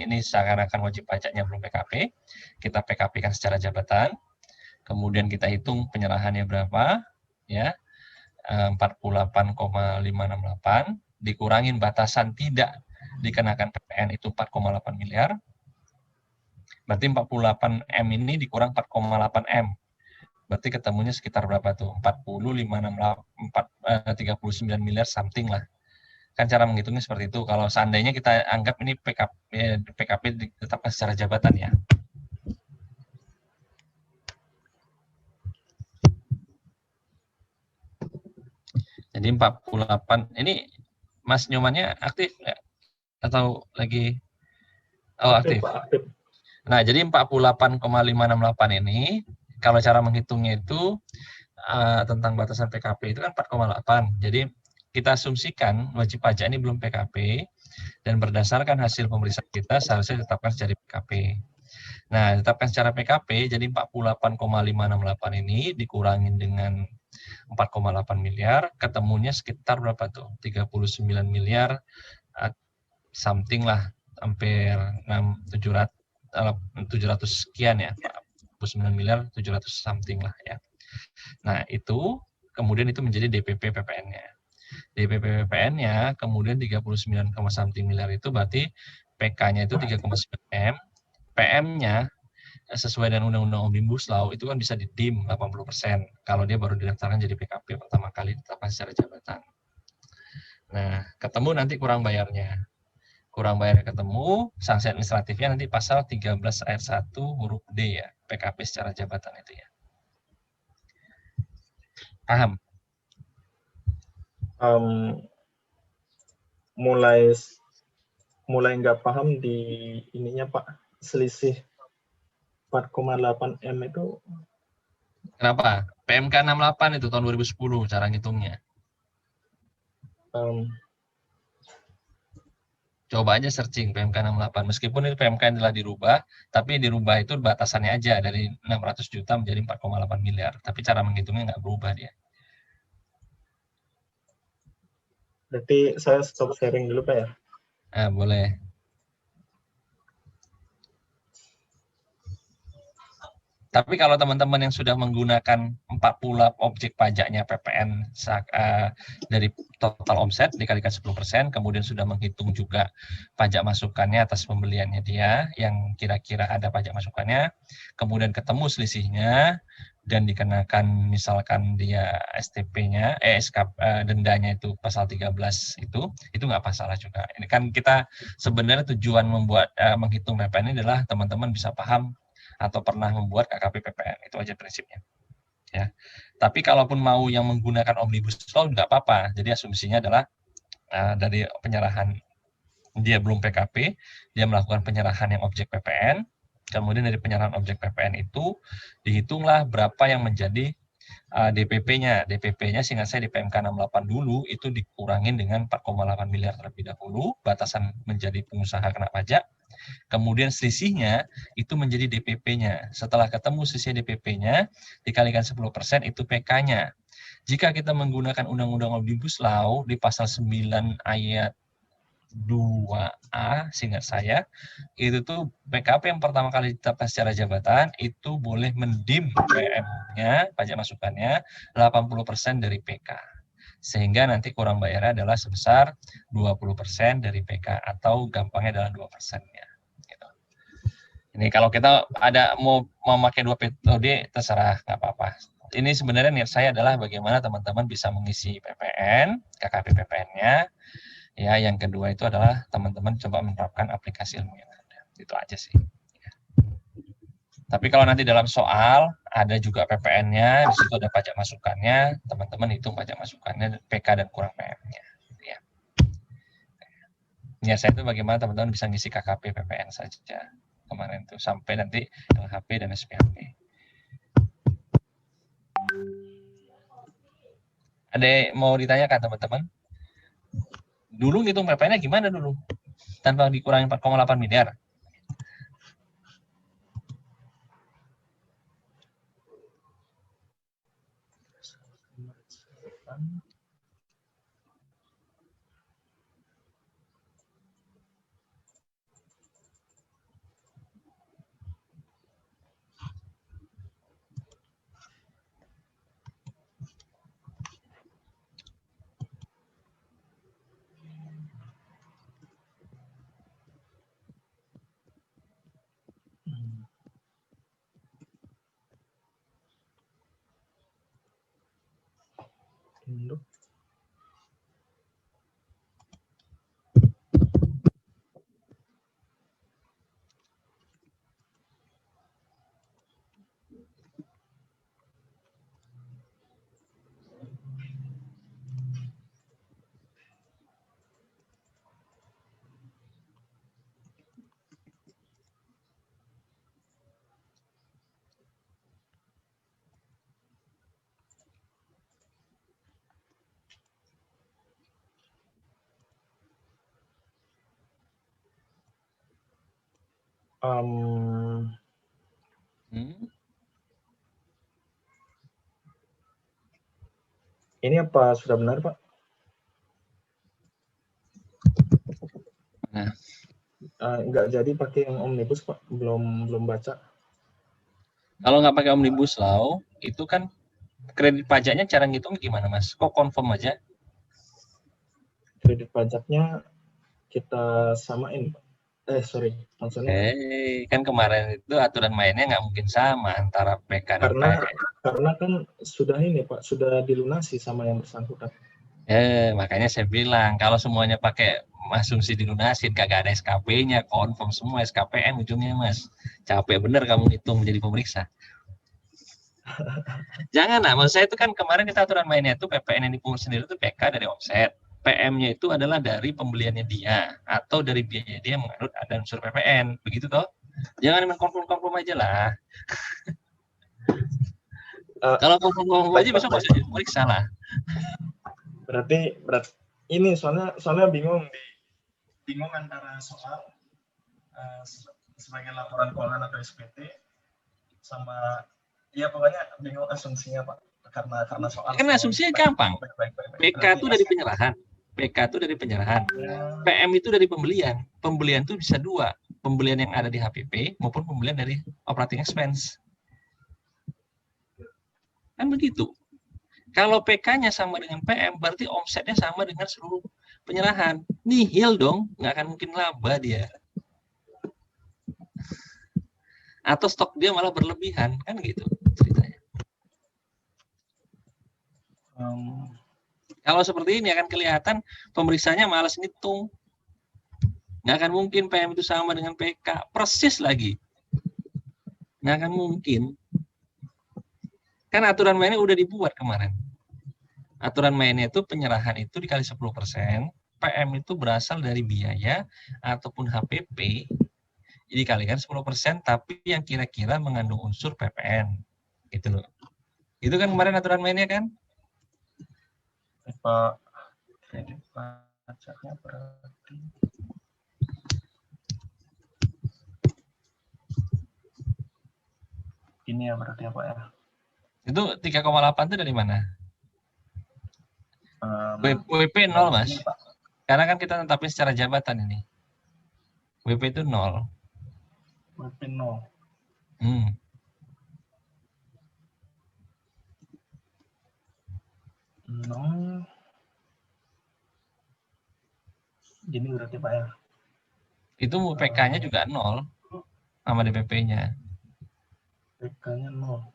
ini seakan-akan wajib pajaknya belum PKP, kita PKP-kan secara jabatan, kemudian kita hitung penyerahannya berapa, ya 48,568 dikurangin batasan tidak dikenakan PPN itu 4,8 miliar. Berarti 48 M ini dikurang 4,8 M. Berarti ketemunya sekitar berapa tuh? 39 miliar something lah. Kan cara menghitungnya seperti itu. Kalau seandainya kita anggap ini PKP ditetapkan secara jabatan ya. Jadi 48, ini Mas Nyomannya aktif nggak? Atau lagi? Oh, aktif. Nah, jadi 48,568 ini, kalau cara menghitungnya itu tentang batasan PKP itu kan 4,8. Jadi kita asumsikan wajib pajak ini belum PKP, dan berdasarkan hasil pemeriksaan kita seharusnya ditetapkan secara PKP. Nah, ditetapkan secara PKP, jadi 48,568 ini dikurangin dengan 4,8 miliar, ketemunya sekitar berapa tuh? 39 miliar something lah, hampir 700 sekian ya, 49 miliar 700 something lah ya. Nah, itu kemudian itu menjadi DPP PPN-nya. DPP PPN-nya kemudian 39, something miliar itu berarti PK-nya itu 3,9 M, PM-nya sesuai dengan Undang-Undang Omnibus Law itu kan bisa didim 80% kalau dia baru didaftarkan jadi PKP pertama kali ditetapkan secara jabatan. Nah, ketemu nanti kurang bayarnya. Kurang bayarnya ketemu, sanksi administratifnya nanti pasal 13 ayat 1 huruf D ya, PKP secara jabatan itu ya. Paham? Mulai nggak paham di ininya Pak, selisih 4,8 M itu. Kenapa? PMK 68 itu tahun 2010 cara ngitungnya. Coba aja searching PMK 68. Meskipun itu PMK yang telah dirubah, tapi dirubah itu batasannya aja dari 600 juta menjadi 4,8 miliar. Tapi cara menghitungnya nggak berubah dia. Berarti saya stop sharing dulu Pak ya? Boleh. Tapi kalau teman-teman yang sudah menggunakan 40 objek pajaknya PPN dari total omset dikalikan 10%, kemudian sudah menghitung juga pajak masukannya atas pembeliannya dia, yang kira-kira ada pajak masukannya, kemudian ketemu selisihnya, dan dikenakan misalkan dia STP-nya, dendanya itu pasal 13 itu nggak masalah juga. Ini kan kita sebenarnya tujuan membuat menghitung PPN ini adalah teman-teman bisa paham atau pernah membuat KKP PPN, itu aja prinsipnya. Ya. Tapi kalaupun mau yang menggunakan Omnibus Law nggak apa-apa. Jadi asumsinya adalah dari penyerahan dia belum PKP, dia melakukan penyerahan yang objek PPN, kemudian dari penyerahan objek PPN itu dihitunglah berapa yang menjadi DPP-nya. DPP-nya seingat saya di PMK 68 dulu itu dikurangin dengan 4,8 miliar terlebih dahulu, batasan menjadi pengusaha kena pajak. Kemudian selisihnya itu menjadi DPP-nya. Setelah ketemu selisih DPP-nya, dikalikan 10% itu PK-nya. jika kita menggunakan Undang-Undang Omnibus Law di pasal 9 ayat 2A, seingat saya, itu tuh PKP yang pertama kali ditetapkan secara jabatan itu boleh mendim PM-nya, pajak masukannya 80% dari PK. Sehingga nanti kurang bayarnya adalah sebesar 20% dari PK atau gampangnya adalah 2%-nya. Gitu. Ini kalau kita ada mau memakai dua metode terserah, nggak apa-apa. Ini sebenarnya niat saya adalah bagaimana teman-teman bisa mengisi PPN, KKP PPN-nya. Ya, yang kedua itu adalah teman-teman coba menerapkan aplikasi ilmu yang ada. Itu aja sih. Tapi kalau nanti dalam soal ada juga PPN-nya, di situ ada pajak masukannya, teman-teman hitung pajak masukannya, PK dan kurang PM-nya. Ya. Ya, saya itu bagaimana teman-teman bisa ngisi KKP PPN saja kemarin tuh sampai nanti LHP dan SPHP. Ada mau ditanyakan teman-teman? Dulu ngitung PPN-nya gimana dulu? Tanpa dikurangi 4,8 miliar. Induk. Ini apa sudah benar, Pak? Nah. Nggak jadi pakai yang omnibus, Pak. Belum baca. Kalau nggak pakai Omnibus Law, itu kan kredit pajaknya cara ngitung gimana, Mas? Kok confirm aja? Kredit pajaknya kita samain, Pak. Maksudnya kan kemarin itu aturan mainnya nggak mungkin sama antara PK dan pajak. Karena kan sudah ini, Pak, sudah dilunasi sama yang bersangkutan. Makanya saya bilang, kalau semuanya pakai asumsi dilunasin, kagak ada SKP-nya, confirm semua SKPN ujungnya, Mas. Capek bener kamu hitung menjadi pemeriksa. Jangan lah, maksud saya itu kan kemarin kita aturan mainnya itu PPN yang dipungut sendiri itu PK dari omset. PM-nya itu adalah dari pembeliannya dia atau dari biaya dia menganut ada unsur PPN, begitu toh? Jangan main konfirm aja lah. Kalau konfirm aja besok bisa diperiksa lah. Berarti ini soalnya bingung antara soal sebagai laporan keuangan atau SPT sama pokoknya bingung asumsinya, Pak, karena soal. Kan asumsinya gampang. PK itu dari penyerahan. PK itu dari penyerahan. PM itu dari pembelian. Pembelian itu bisa dua. Pembelian yang ada di HPP maupun pembelian dari operating expense. Kan begitu. Kalau PK-nya sama dengan PM, berarti omsetnya sama dengan seluruh penyerahan. Nihil dong, nggak akan mungkin laba dia. Atau stok dia malah berlebihan, kan gitu ceritanya. Kalau seperti ini akan kelihatan pemeriksanya malas ngitung. Nggak akan mungkin PM itu sama dengan PK. Persis lagi. Nggak akan mungkin. Kan aturan mainnya udah dibuat kemarin. Aturan mainnya itu penyerahan itu dikali 10%, PM itu berasal dari biaya ataupun HPP, dikalikan 10%, tapi yang kira-kira mengandung unsur PPN. Gitu loh. Itu kan kemarin aturan mainnya kan? Pak, kredit pajaknya berarti ini ya berarti apa ya? Itu 3,8 itu dari mana? WP 0, Mas. Karena kan kita tetapin secara jabatan ini. WP itu 0. WP 0. Hmm. Nol. Gini berarti Pak ya. Itu PK-nya juga 0 sama DPP-nya. PK-nya 0.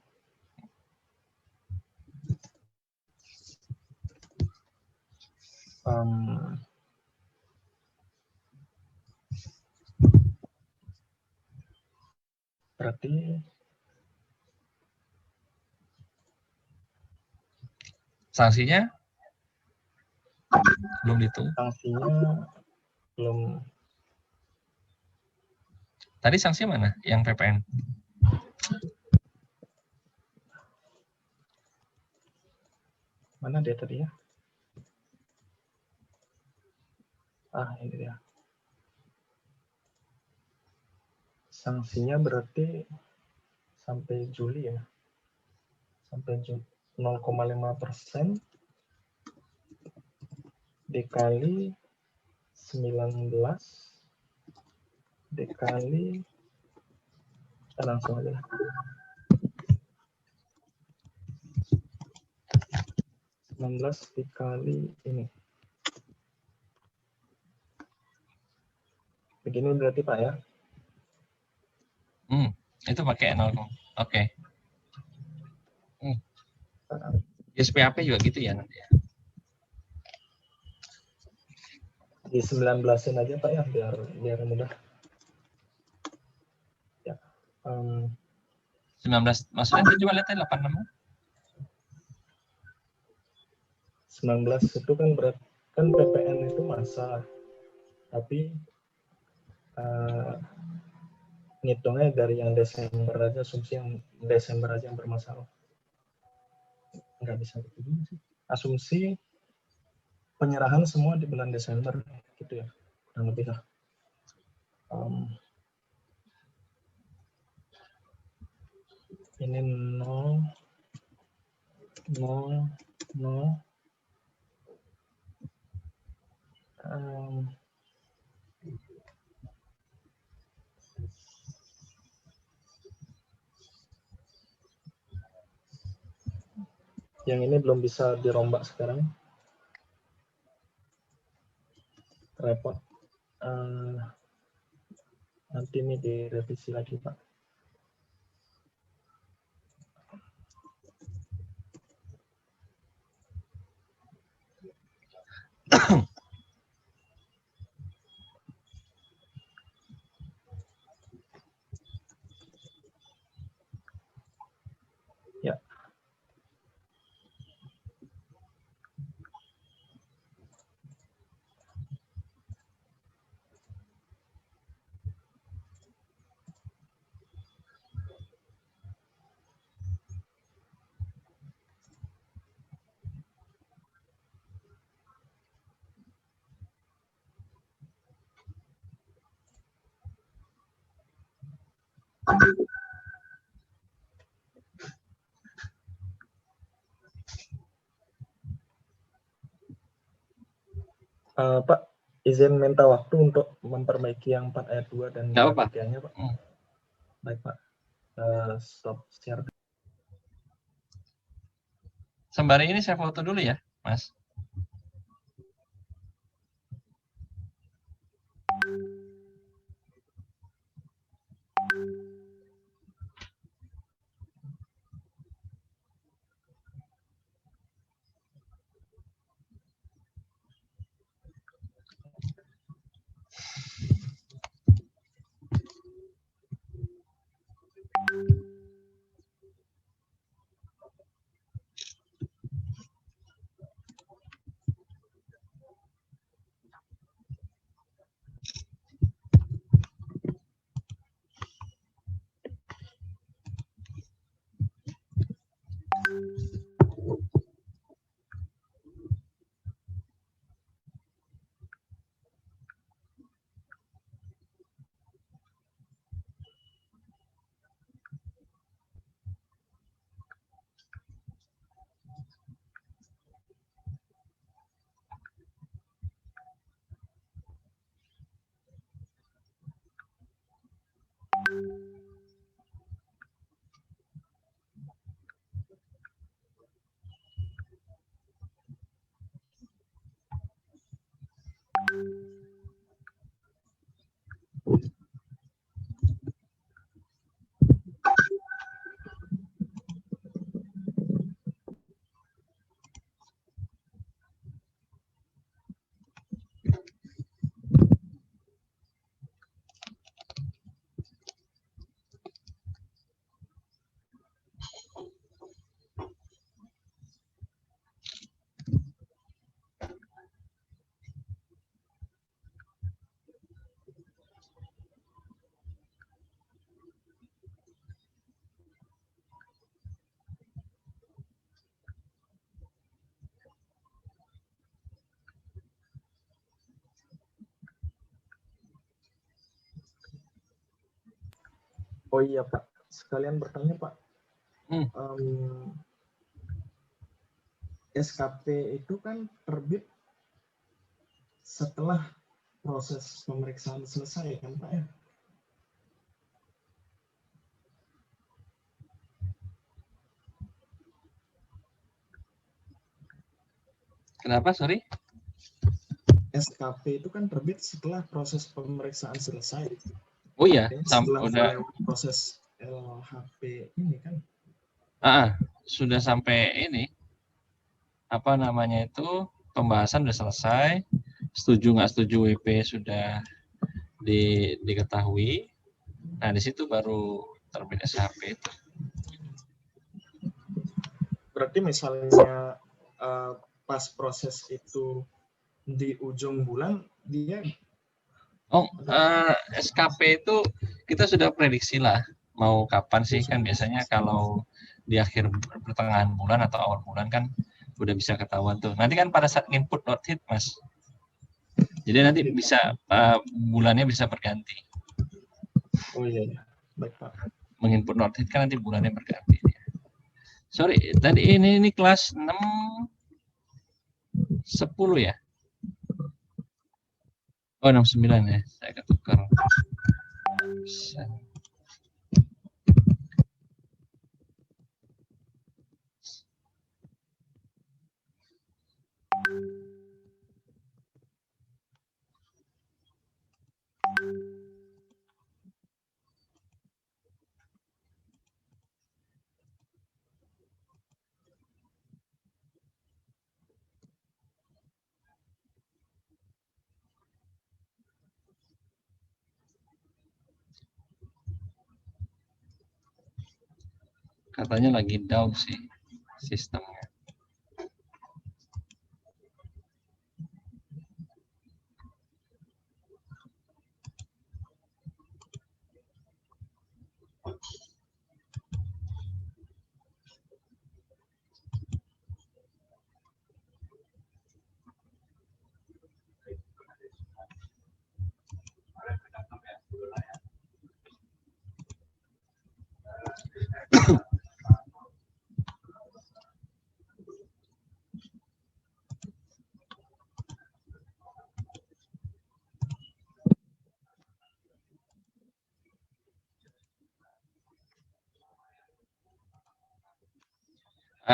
Berarti Sanksinya belum dihitung. sanksinya belum. Tadi sanksi mana? Yang PPN. Mana dia tadi ya? Ini dia. Sanksinya berarti sampai Juli ya. Sampai 0,5% dikali 19 dikali, kita langsung aja. 19 dikali ini. Begini berarti Pak ya. Itu pakai 0. Oke. SPAP juga gitu ya nanti ya. Di 19-in aja Pak ya, biar mudah. Ya. 19, maksudnya itu coba lihat 86. 19 itu kan berat, kan PPN itu masa, tapi ngitungnya dari yang Desember aja, asumsi yang Desember aja yang bermasalah. Nggak bisa begitu sih. Asumsi penyerahan semua di bulan Desember, gitu ya, kurang lebih lah. Ini 0, 0, 0. Yang ini belum bisa dirombak sekarang. Repot. Nanti ini direvisi lagi, Pak. Ya. Pak, izin minta waktu untuk memperbaiki yang 4 ayat 2 dan 3-nya, Pak. Baik, Pak. Stop share. Sembari ini saya foto dulu ya, Mas. Oh iya Pak, sekalian bertanya Pak. SKP itu kan terbit setelah proses pemeriksaan selesai kan Pak ya? Kenapa, sorry? SKP itu kan terbit setelah proses pemeriksaan selesai. Oh iya, Setelah udah proses LHP ini kan. Sudah sampai ini, apa namanya itu, pembahasan sudah selesai, setuju nggak setuju WP sudah diketahui. Nah, di situ baru terbit SHP itu. Berarti misalnya pas proses itu di ujung bulan dia SKP itu kita sudah prediksi lah mau kapan sih, kan biasanya kalau di akhir pertengahan bulan atau awal bulan kan udah bisa ketahuan tuh. Nanti kan pada saat input not hit Mas. Jadi nanti bisa bulannya bisa berganti. Oh iya, baik Pak. Menginput not hit kan nanti bulannya berganti. Sorry, tadi ini kelas 6 10 ya? Oh, 69 ya. Saya ketukar. Katanya lagi down sih sistemnya.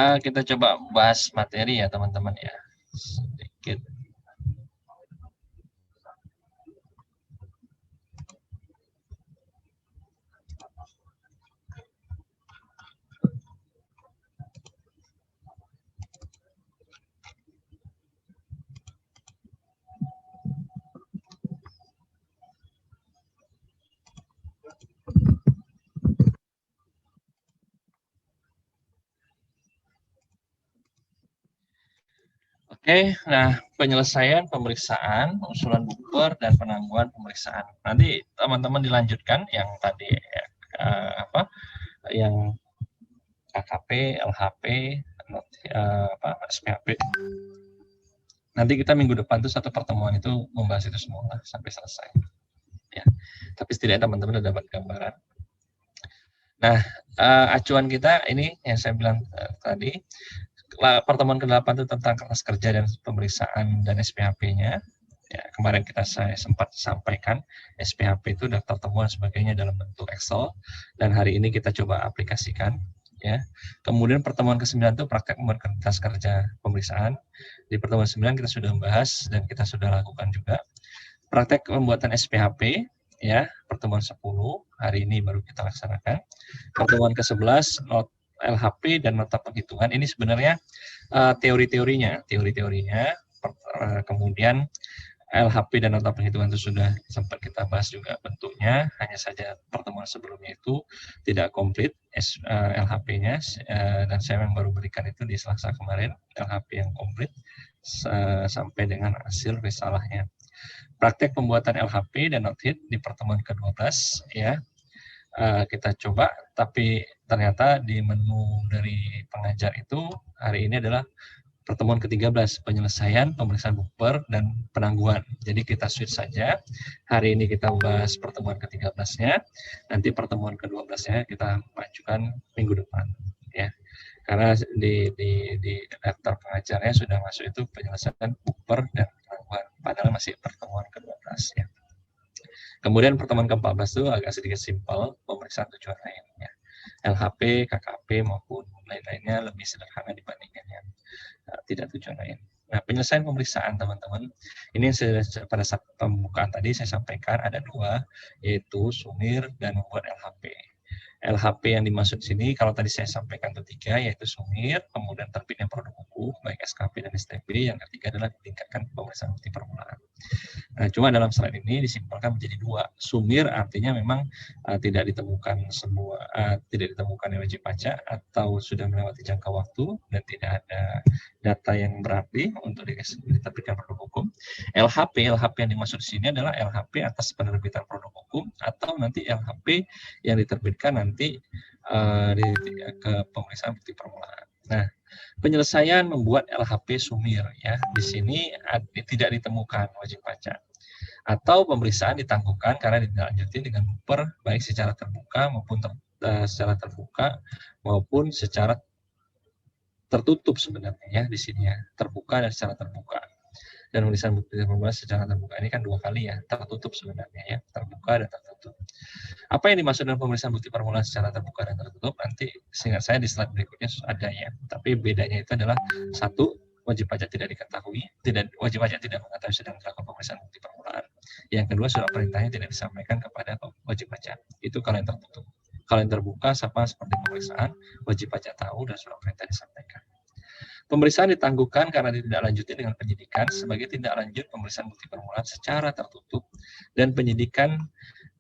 Kita coba bahas materi ya teman-teman ya, sedikit. Oke, nah penyelesaian pemeriksaan, usulan bukber dan penangguhan pemeriksaan. Nanti teman-teman dilanjutkan yang tadi yang KKP, LHP, SPHP. Nanti kita minggu depan tuh satu pertemuan itu membahas itu semua sampai selesai. Ya, tapi setidaknya teman-teman udah dapat gambaran. Nah, acuan kita ini yang saya bilang tadi. Pertemuan ke-8 itu tentang kertas kerja dan pemeriksaan dan SPHP-nya. Ya, kemarin saya sempat sampaikan SPHP itu daftar temuan sebagainya dalam bentuk Excel, dan hari ini kita coba aplikasikan. Ya. Kemudian pertemuan ke-9 itu praktek membuat kertas kerja pemeriksaan. Di pertemuan 9 kita sudah membahas dan kita sudah lakukan juga praktek pembuatan SPHP. Ya, pertemuan 10 hari ini baru kita laksanakan. Pertemuan ke-11 LHP dan nota penghitungan ini sebenarnya teori-teorinya, kemudian LHP dan nota penghitungan itu sudah sempat kita bahas juga bentuknya, hanya saja pertemuan sebelumnya itu tidak komplit LHP-nya, dan saya memang baru berikan itu di Selasa kemarin, LHP yang komplit sampai dengan hasil risalahnya. Praktek pembuatan LHP dan not hit di pertemuan ke-12 ya. Kita coba, tapi ternyata di menu dari pengajar itu hari ini adalah pertemuan ke-13, penyelesaian, pemeriksaan bukber, dan penangguhan. Jadi kita switch saja. Hari ini kita bahas pertemuan ke-13-nya, nanti pertemuan ke-12-nya kita majukan minggu depan. Ya. Karena di daftar pengajarnya sudah masuk itu penyelesaian bukber dan penangguhan, padahal masih pertemuan ke-12 ya. Kemudian pertemuan ke-14 itu agak sedikit simpel, pemeriksaan tujuan lainnya. LHP, KKP maupun lain-lainnya lebih sederhana dibandingkan yang tidak tujuan lain. Nah, penyelesaian pemeriksaan teman-teman, ini pada saat pembukaan tadi saya sampaikan ada dua, yaitu sumir dan membuat LHP. LHP yang dimaksud di sini, kalau tadi saya sampaikan ketiga, yaitu sumir, kemudian terbitnya produk buku, baik SKP dan STP, yang ketiga adalah ditingkatkan pemeriksaan bukti permulaan. Nah, cuma dalam slide ini disimpulkan menjadi dua. Sumir artinya memang tidak ditemukan tidak ditemukan wajib pajak atau sudah melewati jangka waktu dan tidak ada data yang berarti untuk diterbitkan produk hukum. LHP yang dimaksud di sini adalah LHP atas penerbitan produk hukum atau nanti LHP yang diterbitkan nanti ke pemeriksaan bukti permulaan. Nah, penyelesaian membuat LHP sumir ya. Di sini tidak ditemukan wajib pajak atau pemeriksaan ditangguhkan karena ditindaklanjuti dengan bukber baik secara terbuka maupun secara terbuka maupun secara tertutup sebenarnya ya di sini ya, terbuka dan secara terbuka. Dan pemeriksaan bukti permulaan secara terbuka ini kan dua kali ya, tertutup sebenarnya ya, terbuka dan tertutup. Apa yang dimaksud dengan pemeriksaan bukti permulaan secara terbuka dan tertutup? Nanti seingat saya di slide berikutnya ada ya. Tapi bedanya itu adalah satu, wajib pajak tidak diketahui, wajib pajak tidak mengetahui sedang dilakukan pemeriksaan bukti permulaan. Yang kedua, surat perintahnya tidak disampaikan kepada wajib pajak. Itu kalau yang tertutup. Kalau yang terbuka, sama seperti pemeriksaan, wajib pajak tahu dan surat perintah disampaikan. Pemeriksaan ditangguhkan karena ditindaklanjuti dengan penyidikan sebagai tindak lanjut pemeriksaan bukti permulaan secara tertutup dan penyidikan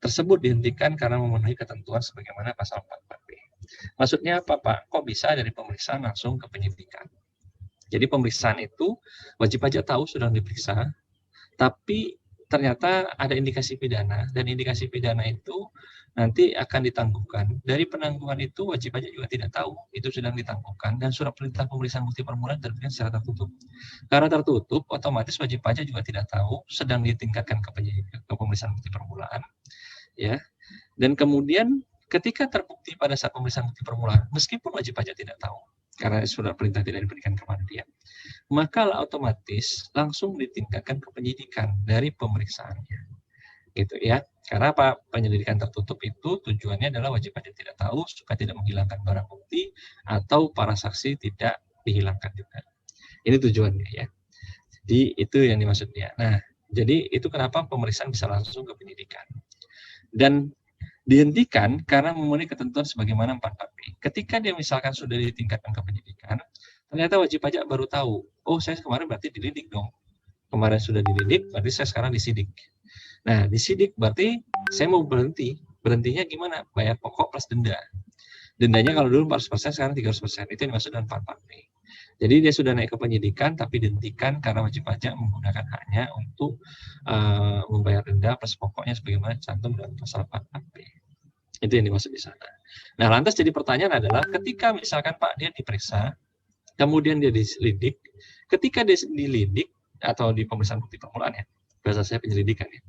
tersebut dihentikan karena memenuhi ketentuan sebagaimana pasal 44B. Maksudnya apa, Pak? Kok bisa dari pemeriksaan langsung ke penyidikan? Jadi pemeriksaan itu wajib pajak tahu sudah diperiksa, tapi ternyata ada indikasi pidana dan indikasi pidana itu nanti akan ditangguhkan. Dari penangguhan itu wajib pajak juga tidak tahu itu sedang ditangguhkan dan surat perintah pemeriksaan bukti permulaan terbitkan secara tertutup. Karena tertutup, otomatis wajib pajak juga tidak tahu sedang ditingkatkan ke pemeriksaan bukti permulaan, ya. Dan kemudian ketika terbukti pada saat pemeriksaan bukti permulaan, meskipun wajib pajak tidak tahu karena surat perintah tidak diberikan kepada dia, maka otomatis langsung ditingkatkan ke penyidikan dari pemeriksaannya. Gitu ya. Karena apa? Penyelidikan tertutup itu tujuannya adalah wajib pajak tidak tahu supaya tidak menghilangkan barang bukti atau para saksi tidak dihilangkan juga. Ini tujuannya ya. Jadi itu yang dimaksudnya. Nah, jadi itu kenapa pemeriksaan bisa langsung ke penyidikan. Dan dihentikan karena memenuhi ketentuan sebagaimana 44B. Ketika dia misalkan sudah ditingkatkan ke penyidikan, ternyata wajib pajak baru tahu, oh saya kemarin berarti dilidik dong. Kemarin sudah dilidik, berarti saya sekarang disidik. Nah, disidik berarti saya mau berhenti. Berhentinya gimana? Bayar pokok plus denda. Dendanya kalau dulu 400%, sekarang 300%. Itu yang dimaksud dengan 44B. Jadi dia sudah naik ke penyidikan, tapi dihentikan karena wajib pajak menggunakan haknya untuk membayar denda plus pokoknya sebagaimana cantum dalam pasal 44B. Itu yang dimaksud di sana. Nah, lantas jadi pertanyaan adalah ketika misalkan Pak dia diperiksa, kemudian dia diselidik, ketika dia dilidik atau di pemeriksaan bukti permulaan ya, bahasa saya penyelidikan ya,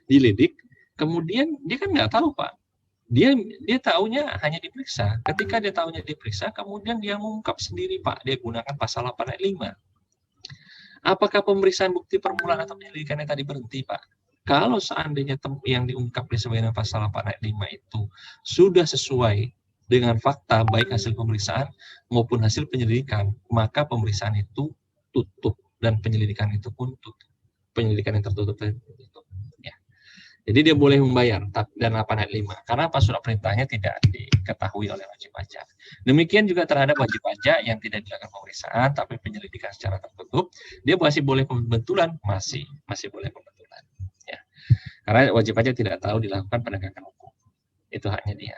dilidik, kemudian dia kan nggak tahu Pak, dia taunya hanya diperiksa. Ketika dia taunya diperiksa, kemudian dia mengungkap sendiri Pak, dia gunakan pasal 8 ayat 5. Apakah pemeriksaan bukti permulaan atau penyelidikannya tadi berhenti Pak? Kalau seandainya yang diungkap di sebagaimana pasal 8 ayat 5 itu sudah sesuai dengan fakta baik hasil pemeriksaan maupun hasil penyelidikan, maka pemeriksaan itu tutup dan penyelidikan itu pun tutup. Penyelidikan yang tertutup tutup. Ya. Jadi dia boleh membayar dan 8 ayat 5 karena pas surat perintahnya tidak diketahui oleh wajib pajak. Demikian juga terhadap wajib pajak yang tidak dilakukan pemeriksaan tapi penyelidikan secara tertutup, dia masih boleh pembetulan, masih boleh pembetulan. Ya. Karena wajib pajak tidak tahu dilakukan penegakan hukum. Itu haknya dia.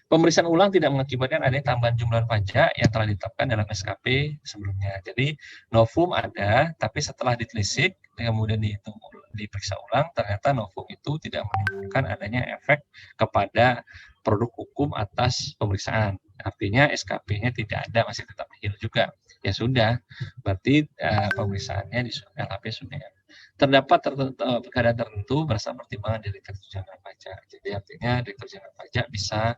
Pemeriksaan ulang tidak mengakibatkan adanya tambahan jumlah pajak yang telah ditetapkan dalam SKP sebelumnya. Jadi novum ada, tapi setelah ditelisik kemudian diperiksa ulang, ternyata novum itu tidak menimbulkan adanya efek kepada produk hukum atas pemeriksaan. Artinya SKP-nya tidak ada, masih tetap nihil juga. ya sudah, berarti pemeriksaannya di LHP Sumer. Terdapat keadaan tertentu berdasarkan pertimbangan Direktur Jenderal Pajak. Jadi artinya Direktur Jenderal Pajak bisa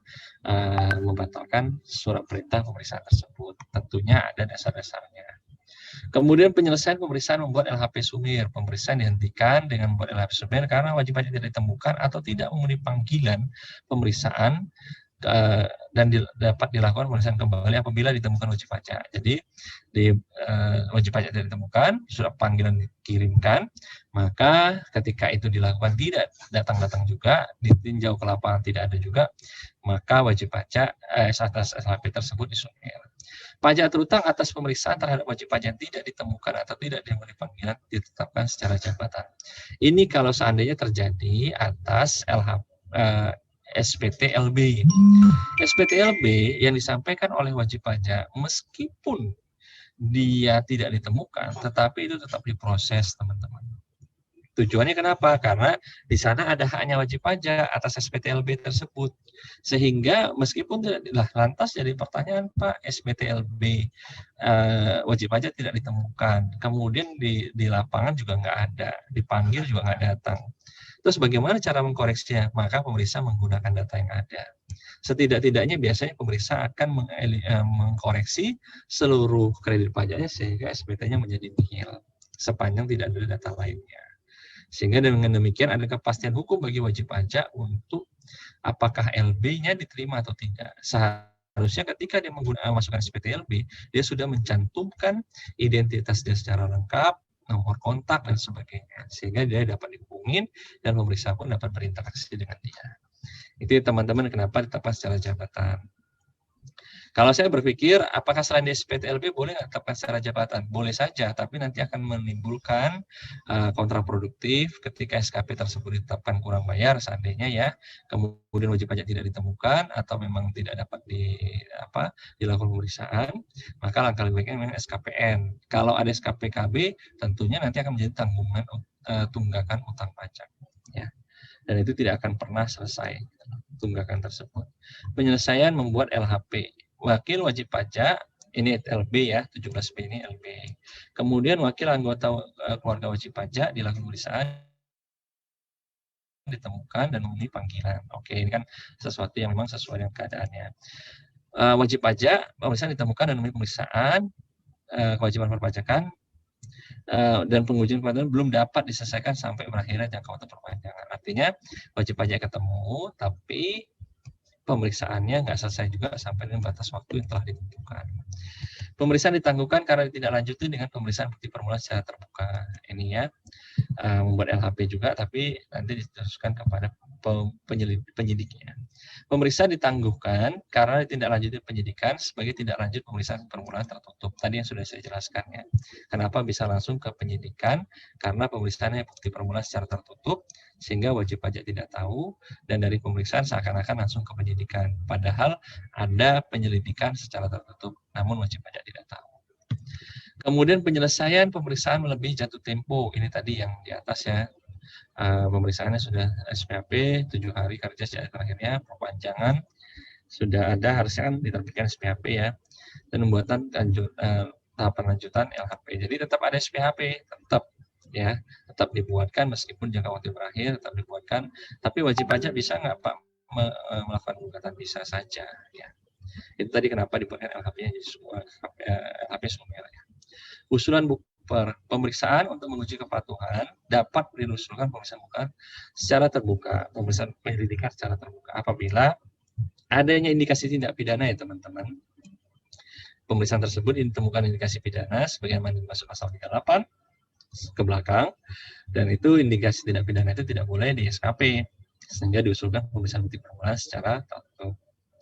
membatalkan surat perintah pemeriksaan tersebut. Tentunya ada dasar-dasarnya. Kemudian penyelesaian pemeriksaan membuat LHP Sumir. Pemeriksaan dihentikan dengan membuat LHP Sumir karena wajib pajak tidak ditemukan atau tidak memenuhi panggilan pemeriksaan dan dapat dilakukan pemeriksaan kembali apabila ditemukan wajib pajak. Jadi wajib pajak tidak ditemukan, surat panggilan dikirimkan, maka ketika itu dilakukan tidak datang-datang juga, ditinjau ke lapangan tidak ada juga, maka wajib pajak atas SHP tersebut disumir. Pajak terutang atas pemeriksaan terhadap wajib pajak tidak ditemukan atau tidak memenuhi panggilan ditetapkan secara jabatan. Ini kalau seandainya terjadi atas SPT-LB. SPT-LB yang disampaikan oleh wajib pajak meskipun dia tidak ditemukan, tetapi itu tetap diproses, teman-teman. Tujuannya kenapa? Karena di sana ada haknya wajib pajak atas SPT-LB tersebut. Sehingga meskipun tidak lantas jadi pertanyaan, Pak, SPT-LB wajib pajak tidak ditemukan. Kemudian di lapangan juga nggak ada, dipanggil juga nggak datang. Terus bagaimana cara mengkoreksinya? Maka pemeriksa menggunakan data yang ada. Setidak-tidaknya biasanya pemeriksa akan mengkoreksi seluruh kredit pajaknya sehingga SPT-nya menjadi nihil sepanjang tidak ada data lainnya. Sehingga dengan demikian ada kepastian hukum bagi wajib pajak untuk apakah LB-nya diterima atau tidak. Seharusnya ketika dia menggunakan masukan SPT-LB, dia sudah mencantumkan identitas dia secara lengkap, nomor kontak dan sebagainya, sehingga dia dapat dihubungin dan pemeriksa pun dapat berinteraksi dengan dia. Itu teman-teman kenapa ditetapkan secara jabatan. Kalau saya berpikir, apakah selain di SPT-LB boleh nggak ditetapkan secara jabatan? Boleh saja, tapi nanti akan menimbulkan kontraproduktif ketika SKP tersebut ditetapkan kurang bayar, seandainya ya, kemudian wajib pajak tidak ditemukan atau memang tidak dapat dilakukan pemeriksaan, maka langkah lebih baiknya memang SKPN. Kalau ada SKPKB, tentunya nanti akan menjadi tanggungan tunggakan utang pajak. Ya. Dan itu tidak akan pernah selesai, tunggakan tersebut. Penyelesaian membuat LHP. Wakil wajib pajak, ini LB ya, 17B ini LB. Kemudian wakil anggota keluarga wajib pajak dilakukan pemeriksaan, ditemukan dan memenuhi panggilan. Oke, ini kan sesuatu yang memang sesuai dengan keadaannya. Wajib pajak, pemeriksaan ditemukan dan memenuhi pemeriksaan, kewajiban perpajakan, dan pengujian perpajakan belum dapat diselesaikan sampai berakhirnya jangka waktu perpanjangan. Artinya wajib pajak ketemu, tapi pemeriksaannya nggak selesai juga sampai dengan batas waktu yang telah ditentukan. Pemeriksaan ditangguhkan karena tidak lanjuti dengan pemeriksaan bukti permulaan secara terbuka. Ini ya, membuat LHP juga, tapi nanti diteruskan kepada penyidiknya. Pemeriksaan ditangguhkan karena tidak lanjuti penyidikan sebagai tidak lanjut pemeriksaan permulaan tertutup. Tadi yang sudah saya jelaskan ya. Kenapa bisa langsung ke penyidikan? Karena pemeriksaannya bukti permulaan secara tertutup, sehingga wajib pajak tidak tahu, dan dari pemeriksaan seakan-akan langsung ke penyidikan. Padahal ada penyelidikan secara tertutup, namun wajib pajak tidak tahu. Kemudian penyelesaian pemeriksaan melebihi jatuh tempo. Ini tadi yang di atas ya. Pemeriksaannya sudah SPHP, 7 hari kerja sejak terakhirnya, perpanjangan sudah ada, harusnya kan diterbitkan SPHP ya. Dan pembuatan tahapan lanjutan LHP. Jadi tetap ada SPHP, tetap dibuatkan meskipun jangka waktu berakhir, tetap dibuatkan. Tapi wajib pajak bisa nggak Pak melakukan gugatan? Bisa saja ya. Itu tadi kenapa dibuatkan LHP-nya jadi semua LHP Sumir ya. Usulan pemeriksaan untuk menguji kepatuhan dapat diusulkan pemeriksaan bukan secara terbuka, pemeriksaan penyelidikan secara terbuka apabila adanya indikasi tindak pidana ya teman-teman. Pemeriksaan tersebut ditemukan indikasi pidana sebagaimana dimaksud pasal 38 ke belakang, dan itu indikasi tindak pidana itu tidak boleh di SKP, sehingga diusulkan pemeriksaan bukti permulaan secara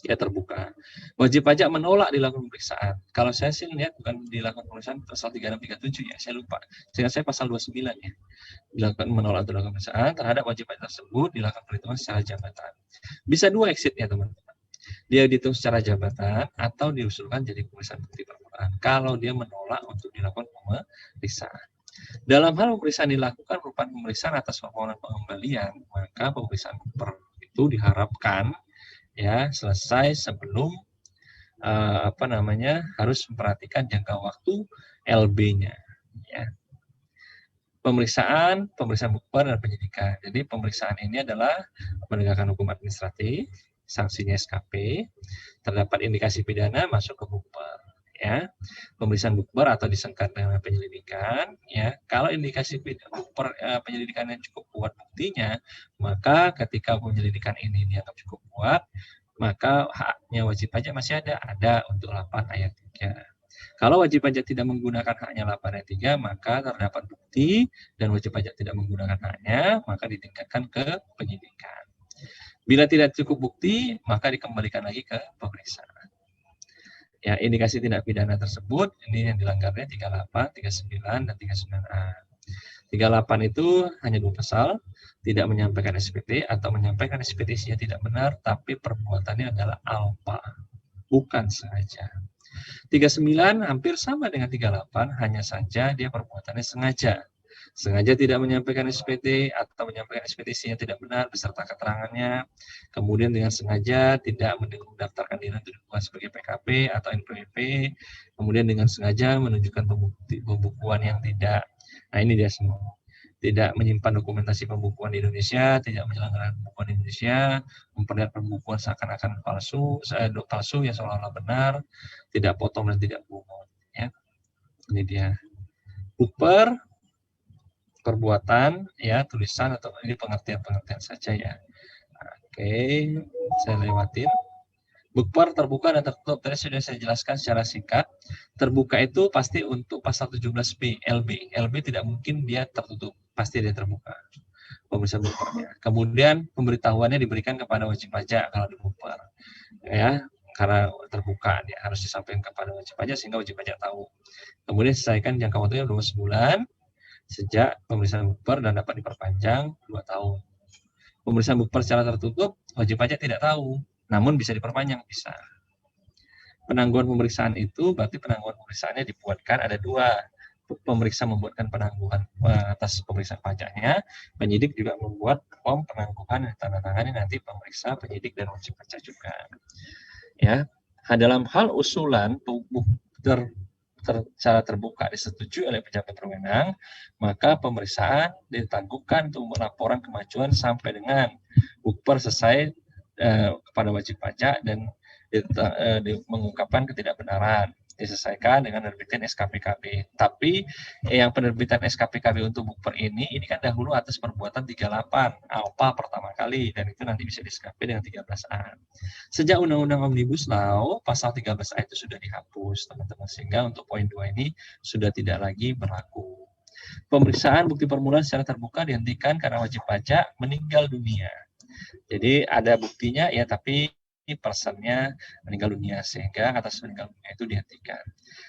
terbuka. Wajib pajak menolak dilakukan pemeriksaan. Kalau saya sih lihat bukan dilakukan pemeriksaan pasal 3637 ya, saya lupa. Sehingga saya pasal 29 ya. Menolak dilakukan pemeriksaan terhadap wajib pajak tersebut dilakukan perhitungan secara jabatan. Bisa dua exit ya teman-teman. Dia dihitung secara jabatan atau diusulkan jadi pemeriksaan bukti permulaan. Kalau dia menolak untuk dilakukan pemeriksaan. Dalam hal pemeriksaan dilakukan merupakan pemeriksaan atas permohonan pengembalian, maka pemeriksaan itu diharapkan ya selesai sebelum harus memperhatikan jangka waktu LB-nya. Ya. Pemeriksaan bukber dan penyidikan. Jadi pemeriksaan ini adalah penegakan hukum administratif, sanksinya SKP, terdapat indikasi pidana masuk ke bukber. Ya, pemeriksaan bukber atau disengkat dengan penyelidikan. Ya, kalau indikasi bukber penyelidikan yang cukup kuat buktinya, maka ketika penyelidikan ini dianggap cukup kuat, maka haknya wajib pajak masih ada untuk 8 ayat 3. Kalau wajib pajak tidak menggunakan haknya 8 ayat 3, maka terdapat bukti dan wajib pajak tidak menggunakan haknya, maka ditingkatkan ke penyidikan. Bila tidak cukup bukti, maka dikembalikan lagi ke pemeriksaan. Ya, indikasi tindak pidana tersebut, ini yang dilanggarnya 38, 39, dan 39A. 38 itu hanya 2 pasal, tidak menyampaikan SPT atau menyampaikan SPT-nya tidak benar, tapi perbuatannya adalah alpa, bukan sengaja. 39 hampir sama dengan 38, hanya saja dia perbuatannya sengaja. Sengaja tidak menyampaikan SPT atau menyampaikan SPT-nya tidak benar beserta keterangannya. Kemudian dengan sengaja tidak mendaftarkan diri untuk dibuka sebagai PKP atau NPWP. Kemudian dengan sengaja menunjukkan pembukuan yang tidak. Nah, ini dia semua. Tidak menyimpan dokumentasi pembukuan di Indonesia, tidak menyelenggarakan pembukuan di Indonesia, memperlihatkan pembukuan seakan-akan palsu yang seolah-olah benar, tidak potong dan tidak pungut. Ya. Ini dia. Bukber, perbuatan, ya, tulisan atau ini pengertian-pengertian saja ya. Oke, saya lewatin. Bukber terbuka dan tertutup tadi sudah saya jelaskan secara singkat. Terbuka itu pasti untuk pasal 17B, LB. LB tidak mungkin dia tertutup, pasti dia terbuka. Pemeriksaan bukbernya. Kemudian pemberitahuannya diberikan kepada wajib pajak kalau di bukber. Ya, karena terbuka dia harus disampaikan kepada wajib pajak sehingga wajib pajak tahu. Kemudian selesaikan jangka waktunya 12 bulan sejak pemeriksaan bukber dan dapat diperpanjang 2 tahun. Pemeriksaan bukber secara tertutup wajib pajak tidak tahu. Namun bisa diperpanjang, bisa. Penangguhan pemeriksaan itu berarti penangguhan pemeriksaannya dibuatkan ada 2. Pemeriksa membuatkan penangguhan atas pemeriksaan pajaknya, penyidik juga membuat form penangguhan yang ditandatangani nanti pemeriksa, penyidik, dan wajib pajak juga. Ya, dalam hal usulan secara terbuka disetujui oleh pejabat berwenang, maka pemeriksaan ditangguhkan untuk laporan kemajuan sampai dengan bukber selesai kepada wajib pajak dan mengungkapkan ketidakbenaran, diselesaikan dengan penerbitan SKPKB. Tapi yang penerbitan SKPKB untuk bukber ini kan dahulu atas perbuatan 38 alpa pertama kali, dan itu nanti bisa di SKP dengan 13A. Sejak Undang-Undang Omnibus Law pasal 13A itu sudah dihapus, teman-teman, sehingga untuk poin 2 ini sudah tidak lagi berlaku. Pemeriksaan bukti permulaan secara terbuka dihentikan karena wajib pajak meninggal dunia. Jadi ada buktinya ya, tapi personnya meninggal dunia, sehingga atas meninggal dunia itu dihentikan.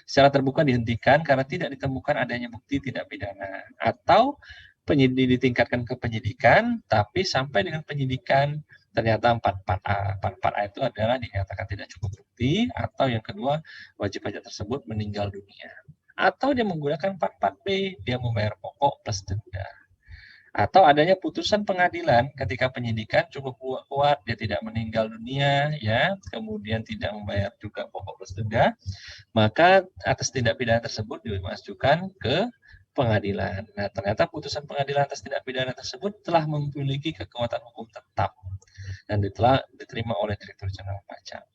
Secara terbuka dihentikan karena tidak ditemukan adanya bukti tidak pidana, atau penyidik ditingkatkan ke penyidikan, tapi sampai dengan penyidikan ternyata 44A. 44A itu adalah dinyatakan tidak cukup bukti, atau yang kedua wajib pajak tersebut meninggal dunia. Atau dia menggunakan 44B, dia membayar pokok plus denda. Atau adanya putusan pengadilan ketika penyidikan cukup kuat, dia tidak meninggal dunia, ya, kemudian tidak membayar juga pokok plus denda, maka atas tindak pidana tersebut dimasukkan ke pengadilan. Nah, ternyata putusan pengadilan atas tindak pidana tersebut telah memiliki kekuatan hukum tetap dan telah diterima oleh Direktur Jenderal Pajak.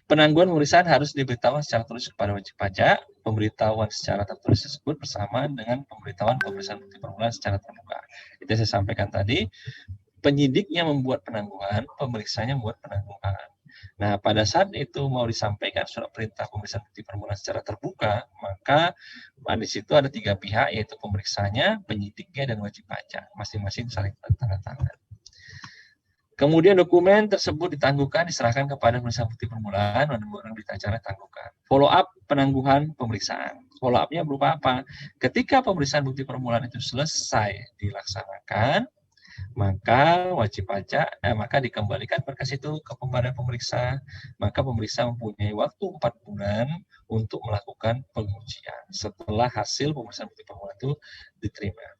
Penangguhan pemeriksaan harus diberitahukan secara tertulis kepada wajib pajak. Pemberitahuan secara tertulis tersebut bersamaan dengan pemberitahuan pemeriksaan bukti permulaan secara terbuka. Itu saya sampaikan tadi. Penyidiknya membuat penangguhan, pemeriksanya membuat penangguhan. Nah, pada saat itu mau disampaikan surat perintah pemeriksaan bukti permulaan secara terbuka, maka di situ ada 3 pihak, yaitu pemeriksanya, penyidiknya, dan wajib pajak. Masing-masing saling tanda tangan. Kemudian dokumen tersebut ditangguhkan, diserahkan kepada pemeriksa bukti permulaan, dan barang berita acara tangguhkan. Follow up penangguhan pemeriksaan. Follow up-nya berupa apa? Ketika pemeriksaan bukti permulaan itu selesai dilaksanakan, maka wajib pajak, maka dikembalikan berkas itu kepada pemeriksa. Maka pemeriksa mempunyai waktu 4 bulan untuk melakukan pengujian setelah hasil pemeriksaan bukti permulaan itu diterima.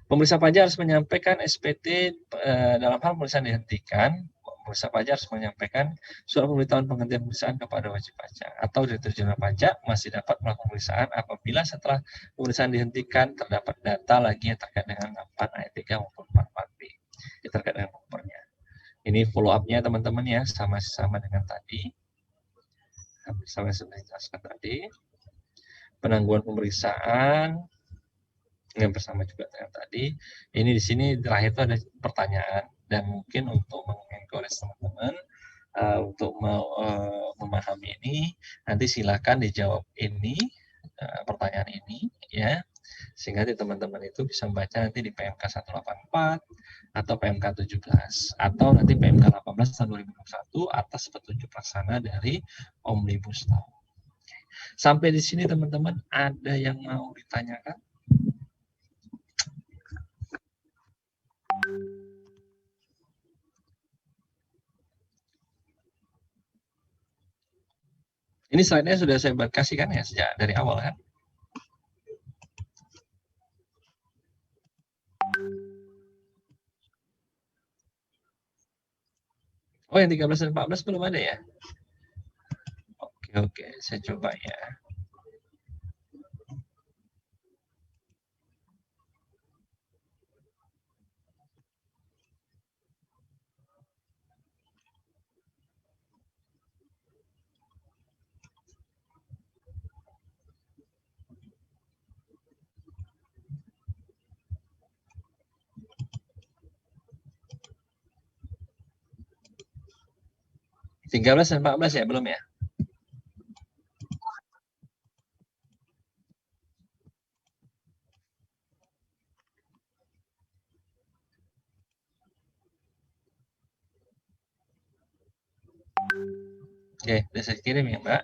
Pemeriksa pajak harus menyampaikan SPT dalam hal pemeriksaan dihentikan, pemeriksa pajak harus menyampaikan surat pemberitahuan penghentian pemeriksaan kepada wajib pajak atau Direktur Jenderal Pajak masih dapat melakukan pemeriksaan apabila setelah pemeriksaan dihentikan terdapat data lagi yang terkait dengan 8 ayat 3 maupun 44B yang terkait dengan bupernya. Ini follow up-nya teman-teman ya, sama dengan tadi. Sama yang sudah dijelaskan tadi. Penangguhan pemeriksaan yang bersama juga dengan tadi. Ini di sini terakhir itu ada pertanyaan dan mungkin untuk mengencourage teman-teman untuk memahami ini, nanti silakan dijawab ini pertanyaan ini ya, sehingga teman-teman itu bisa membaca nanti di PMK 184 atau PMK 17 atau nanti PMK 18 tahun 2021 atas petunjuk pelaksana dari Omnibus Law. Sampai di sini teman-teman ada yang mau ditanyakan? Ini slide-nya sudah saya kasihkan ya sejak dari awal kan? Oh yang 13 dan 14 belum ada ya? Oke, saya coba ya. Tiga belas dan 14 ya belum ya? Oke, udah saya kirim ya Mbak.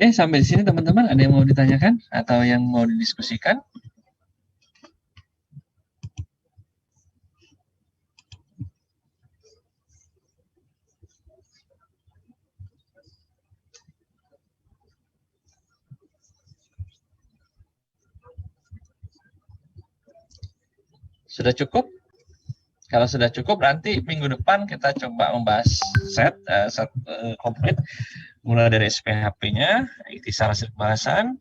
Sampai di sini teman-teman ada yang mau ditanyakan atau yang mau didiskusikan? Sudah cukup? Kalau sudah cukup, nanti minggu depan kita coba membahas set komplit, mulai dari SPHP-nya, ikhtisar hasil pembahasan,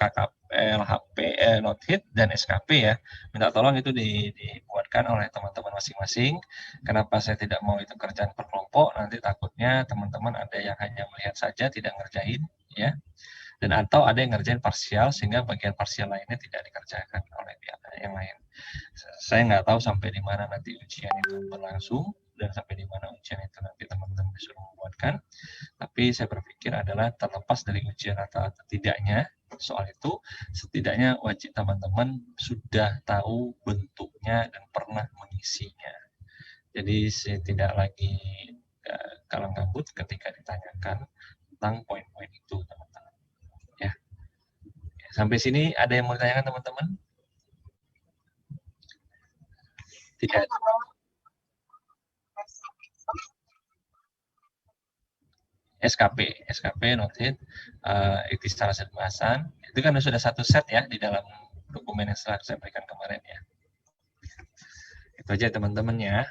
KKP, LHP, not hit, dan SKP ya. Minta tolong itu dibuatkan oleh teman-teman masing-masing. Kenapa saya tidak mau itu kerjaan per kelompok? Nanti takutnya teman-teman ada yang hanya melihat saja, tidak ngerjain, ya. Dan atau ada yang ngerjain parsial sehingga bagian parsial lainnya tidak dikerjakan oleh pihak yang lain. Saya nggak tahu sampai di mana nanti ujian itu berlangsung dan sampai di mana ujian itu nanti teman-teman disuruh membuatkan. Tapi saya berpikir adalah terlepas dari ujian atau tidaknya soal itu, setidaknya wajib teman-teman sudah tahu bentuknya dan pernah mengisinya. Jadi saya tidak lagi kalang kabut ketika ditanyakan tentang poin-poin itu teman-teman. Ya. Sampai sini ada yang mau ditanyakan teman-teman? Tidak. SKP noted, ikhtisar hasil pembahasan, itu kan sudah satu set ya di dalam dokumen yang setelah saya berikan kemarin ya. Itu aja teman-teman ya.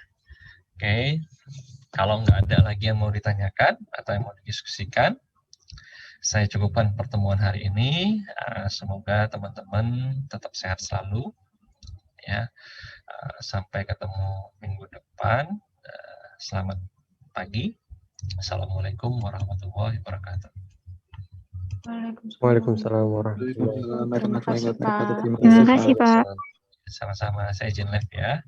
Oke, kalau nggak ada lagi yang mau ditanyakan atau yang mau didiskusikan, saya cukupkan pertemuan hari ini. Semoga teman-teman tetap sehat selalu. Ya, sampai ketemu minggu depan. Selamat pagi. Assalamualaikum warahmatullahi wabarakatuh. Waalaikumsalam warahmatullahi wabarakatuh. Terima kasih Pak. Terima kasih Pak. Sama-sama, saya izin live ya.